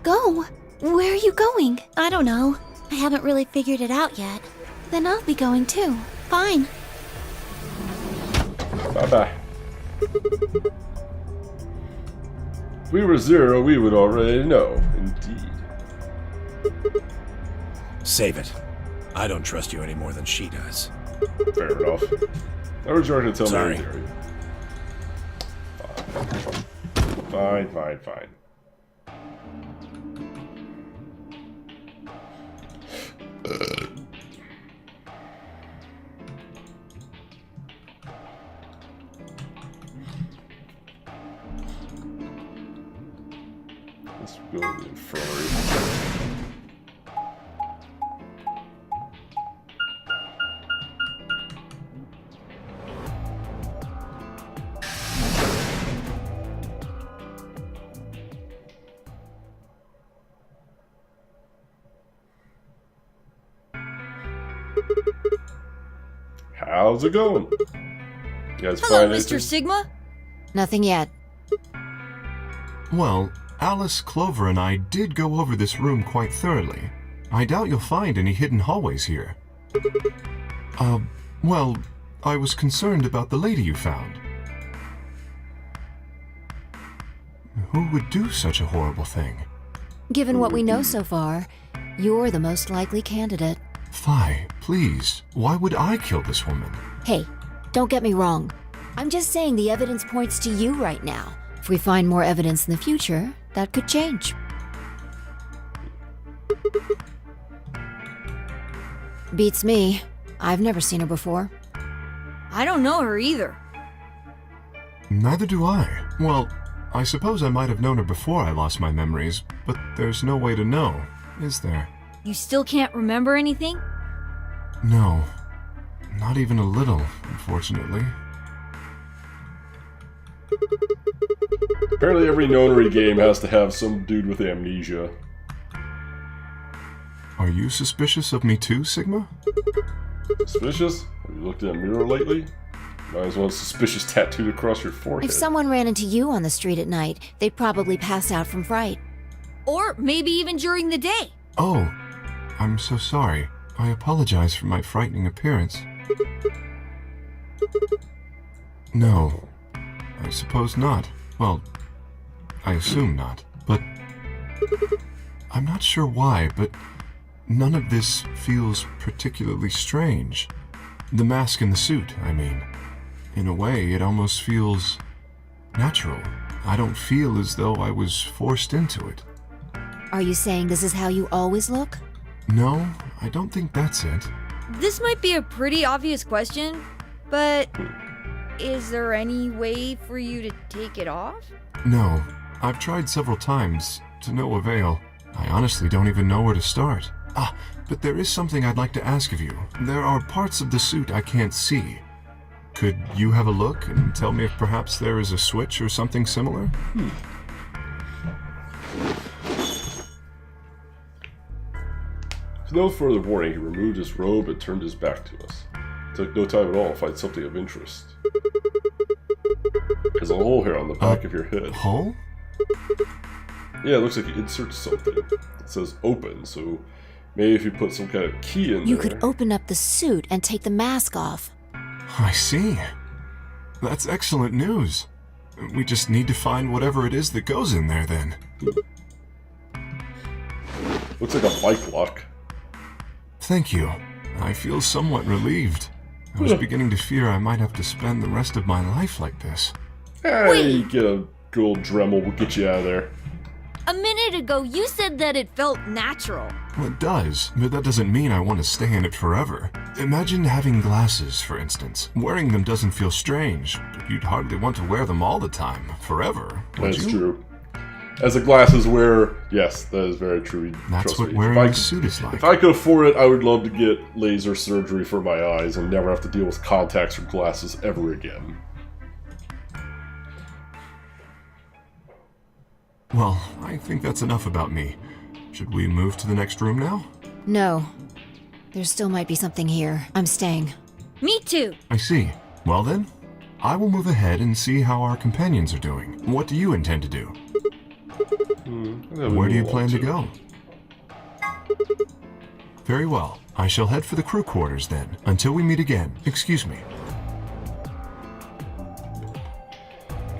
Go? Where are you going? I don't know. I haven't really figured it out yet. Then I'll be going too. Fine. Bye-bye. If we were Zero, we would already know. Indeed. Save it. I don't trust you any more than she does. Fair enough. Now we're trying to tell Sorry. me anything. Fine, fine, fine. Let's go to the infirmary. How's it going? You guys Hello, find Mr. anything? Sigma. Nothing yet. Well, Alice, Clover, and I did go over this room quite thoroughly. I doubt you'll find any hidden hallways here. Well, I was concerned about the lady you found. Who would do such a horrible thing? Given what we know so far, you're the most likely candidate. Phi, please, why would I kill this woman? Hey, don't get me wrong. I'm just saying the evidence points to you right now. If we find more evidence in the future, that could change. Beats me. I've never seen her before. I don't know her either. Neither do I. Well, I suppose I might have known her before I lost my memories, but there's no way to know, is there? You still can't remember anything? No. Not even a little, unfortunately. Apparently every nonary game has to have some dude with amnesia. Are you suspicious of me too, Sigma? Suspicious? Have you looked in a mirror lately? Might as well have suspicious tattooed across your forehead. If someone ran into you on the street at night, they'd probably pass out from fright. Or maybe even during the day. Oh, I'm so sorry. I apologize for my frightening appearance. No, I suppose not. Well, I assume not. But I'm not sure why, but none of this feels particularly strange. The mask and the suit, I mean. In a way, it almost feels natural. I don't feel as though I was forced into it. Are you saying this is how you always look? No, I don't think that's it. This might be a pretty obvious question, but is there any way for you to take it off? No, I've tried several times, to no avail. I honestly don't even know where to start. Ah, but there is something I'd like to ask of you. There are parts of the suit I can't see. Could you have a look and tell me if perhaps there is a switch or something similar? With no further warning, he removed his robe and turned his back to us. It took no time at all to find something of interest. There's a hole here on the back of your head. Hole? Yeah, it looks like you insert something. It says open, so maybe if you put some kind of key in You there... could open up the suit and take the mask off. I see. That's excellent news. We just need to find whatever it is that goes in there then. Looks like a bike lock. Thank you. I feel somewhat relieved. I was beginning to fear I might have to spend the rest of my life like this. Hey, get a good old Dremel, we'll get you out of there. A minute ago, you said that it felt natural. Well, it does, but that doesn't mean I want to stay in it forever. Imagine having glasses, for instance. Wearing them doesn't feel strange, but you'd hardly want to wear them all the time, forever. Would That's you? true. As a glasses wearer, yes, that is very true. That's Trust what me. wearing a suit is like. If I could afford it, I would love to get laser surgery for my eyes and never have to deal with contacts or glasses ever again. Well, I think that's enough about me. Should we move to the next room now? No. There still might be something here. I'm staying. Me too. I see. Well then, I will move ahead and see how our companions are doing. What do you intend to do? Where do you plan to go? Very well. I shall head for the crew quarters then. Until we meet again. Excuse me.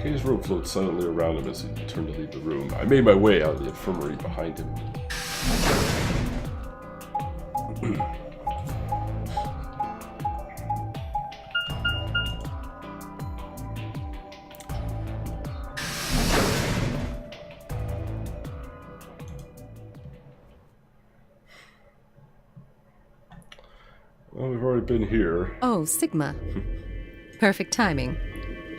Kay's robe floats silently around him as he turned to leave the room. I made my way out of the infirmary behind him. Well, we've already been here. Oh, Sigma. Perfect timing.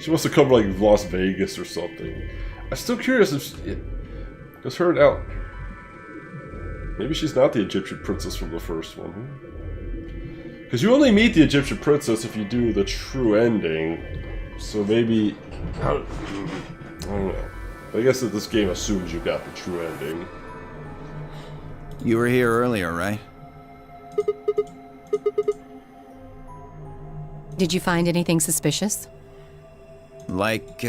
She must have come to, like, Las Vegas or something. I'm still curious if because her and Al. Maybe she's not the Egyptian princess from the first one. Because you only meet the Egyptian princess if you do the true ending. So maybe I don't know. I guess that this game assumes you got the true ending. You were here earlier, right? Did you find anything suspicious? Like,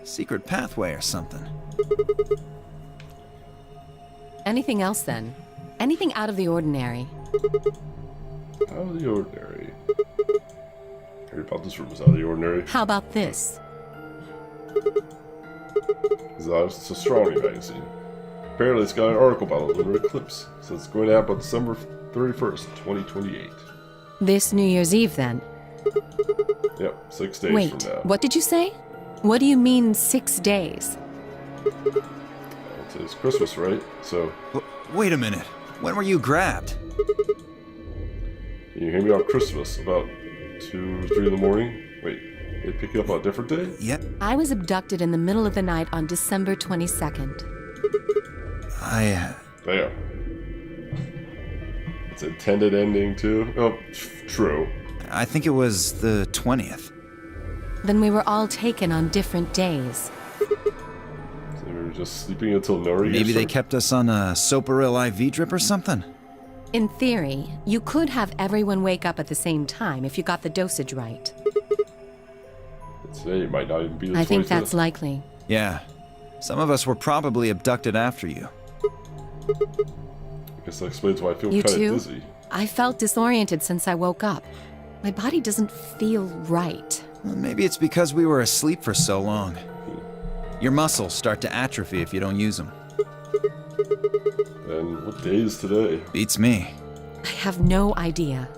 secret pathway or something. Anything else then? Anything out of the ordinary? Out of the ordinary. I heard about this room was out of the ordinary. How about this? It's astronomy magazine. Apparently it's got an article about a lunar eclipse. It says it's going to happen on December 31st, 2028. This New Year's Eve then? Yep, 6 days Wait, from now. what did you say? What do you mean 6 days? It's Christmas, right? So... Wait a minute. When were you grabbed? Can you hear me on Christmas? About 2 or 3 in the morning? Wait, they pick you up on a different day? Yep. I was abducted in the middle of the night on December 22nd. Damn. It's intended ending too? Oh, true. I think it was the 20th. Then we were all taken on different days. So we were just sleeping until Nori. Maybe they kept us on a Soparil IV drip or something? In theory, you could have everyone wake up at the same time if you got the dosage right. Today it might not even be the 25th. I think that's likely. Yeah. Some of us were probably abducted after you. I guess that explains why I feel You kind too? of dizzy. I felt disoriented since I woke up. My body doesn't feel right. Well, maybe it's because we were asleep for so long. Your muscles start to atrophy if you don't use them. And what day is today? Beats me. I have no idea.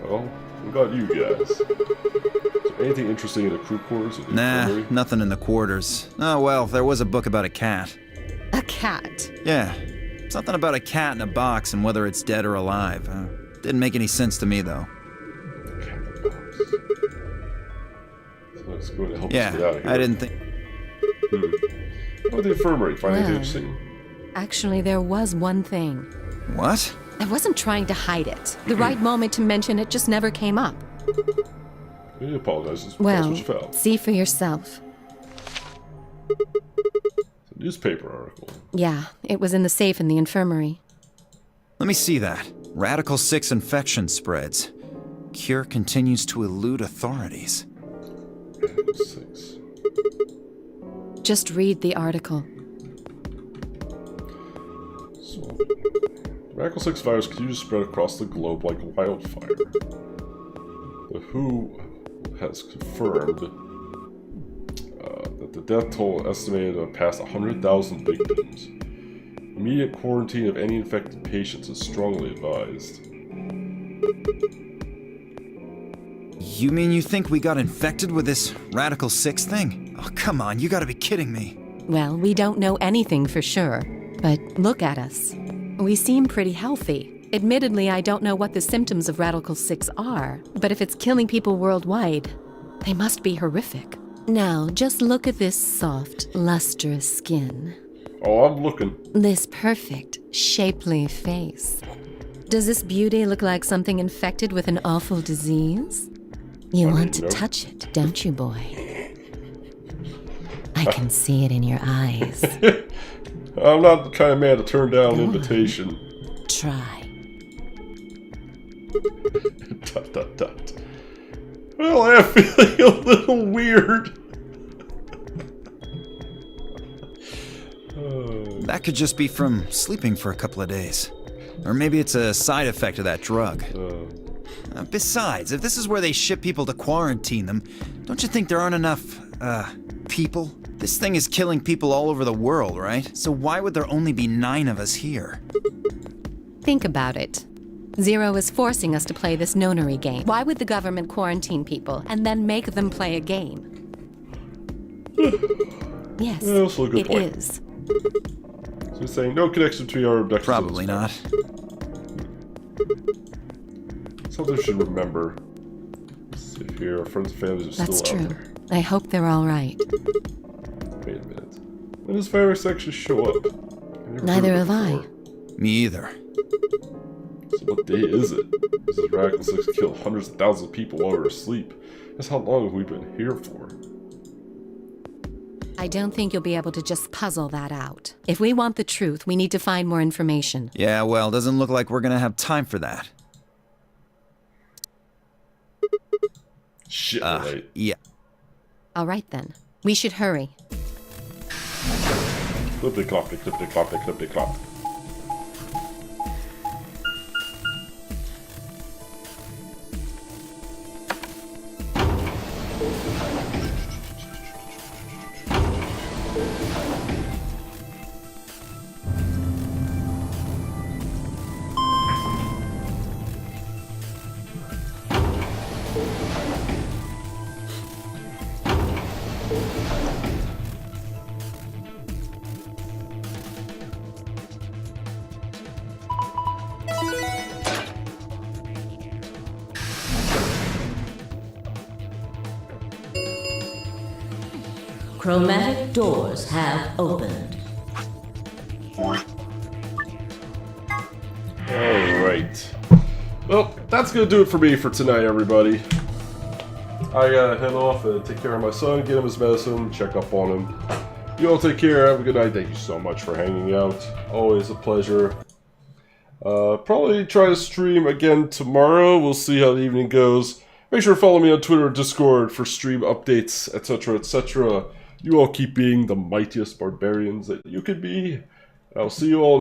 Well, what about you guys? Is there anything interesting in the crew quarters? Or the Nah, infirmary? nothing in the quarters. Oh well, there was a book about a cat. A cat? Yeah. Something about a cat in a box and whether it's dead or alive. Didn't make any sense to me, though. Cat in the box. So it's going to help us get out of Yeah, here. I didn't think... How about the infirmary? Find anything Well. interesting? Actually, there was one thing. What? I wasn't trying to hide it. The right moment to mention it just never came up. I apologize. That's Well, what you found. see for yourself. It's a newspaper article. Yeah, it was in the safe in the infirmary. Let me see that. Radical 6 infection spreads. Cure continues to elude authorities. 6. Just read the article. So, Radical 6 virus continues to spread across the globe like wildfire. The WHO has confirmed that the death toll estimated to have passed 100,000 victims. Immediate quarantine of any infected patients is strongly advised. You mean you think we got infected with this Radical 6 thing? Oh, come on, you gotta be kidding me. Well, we don't know anything for sure, but look at us. We seem pretty healthy. Admittedly, I don't know what the symptoms of Radical 6 are, but if it's killing people worldwide, they must be horrific. Now, just look at this soft, lustrous skin. Oh, I'm looking. This perfect, shapely face. Does this beauty look like something infected with an awful disease? You want to touch it, don't you, boy? I can see it in your eyes. I'm not the kind of man to turn down an invitation. Try. Dot, dot, dot. Well, I am feeling a little weird. That could just be from sleeping for a couple of days. Or maybe it's a side effect of that drug. Besides, if this is where they ship people to quarantine them, don't you think there aren't enough, people? This thing is killing people all over the world, right? So why would there only be 9 of us here? Think about it. Zero is forcing us to play this nonary game. Why would the government quarantine people and then make them play a game? Yes, it is. So you're saying no connection to your abduction? Probably not. Something we should remember. Let's see here, our friends and families are That's still out true. there. I hope they're all right. Wait a minute. When does virus actually show up? I've never Neither heard of have it I. before. Me either. So what day is it? This is Radical 6 killed hundreds of thousands of people while we were asleep. That's how long have we been here for? I don't think you'll be able to just puzzle that out. If we want the truth, we need to find more information. Yeah, well, doesn't look like we're gonna have time for that. Shit, right. Yeah. All right then. We should hurry. Clippity-cloppity, clippity-cloppity, clippity-clop. Chromatic doors have opened. Alright. Well, that's gonna do it for me for tonight, everybody. I gotta head off and take care of my son, get him his medicine, check up on him. You all take care, have a good night. Thank you so much for hanging out. Always a pleasure. Probably try to stream again tomorrow. We'll see how the evening goes. Make sure to follow me on Twitter and Discord for stream updates, etc., etc. You all keep being the mightiest barbarians that you could be. I'll see you all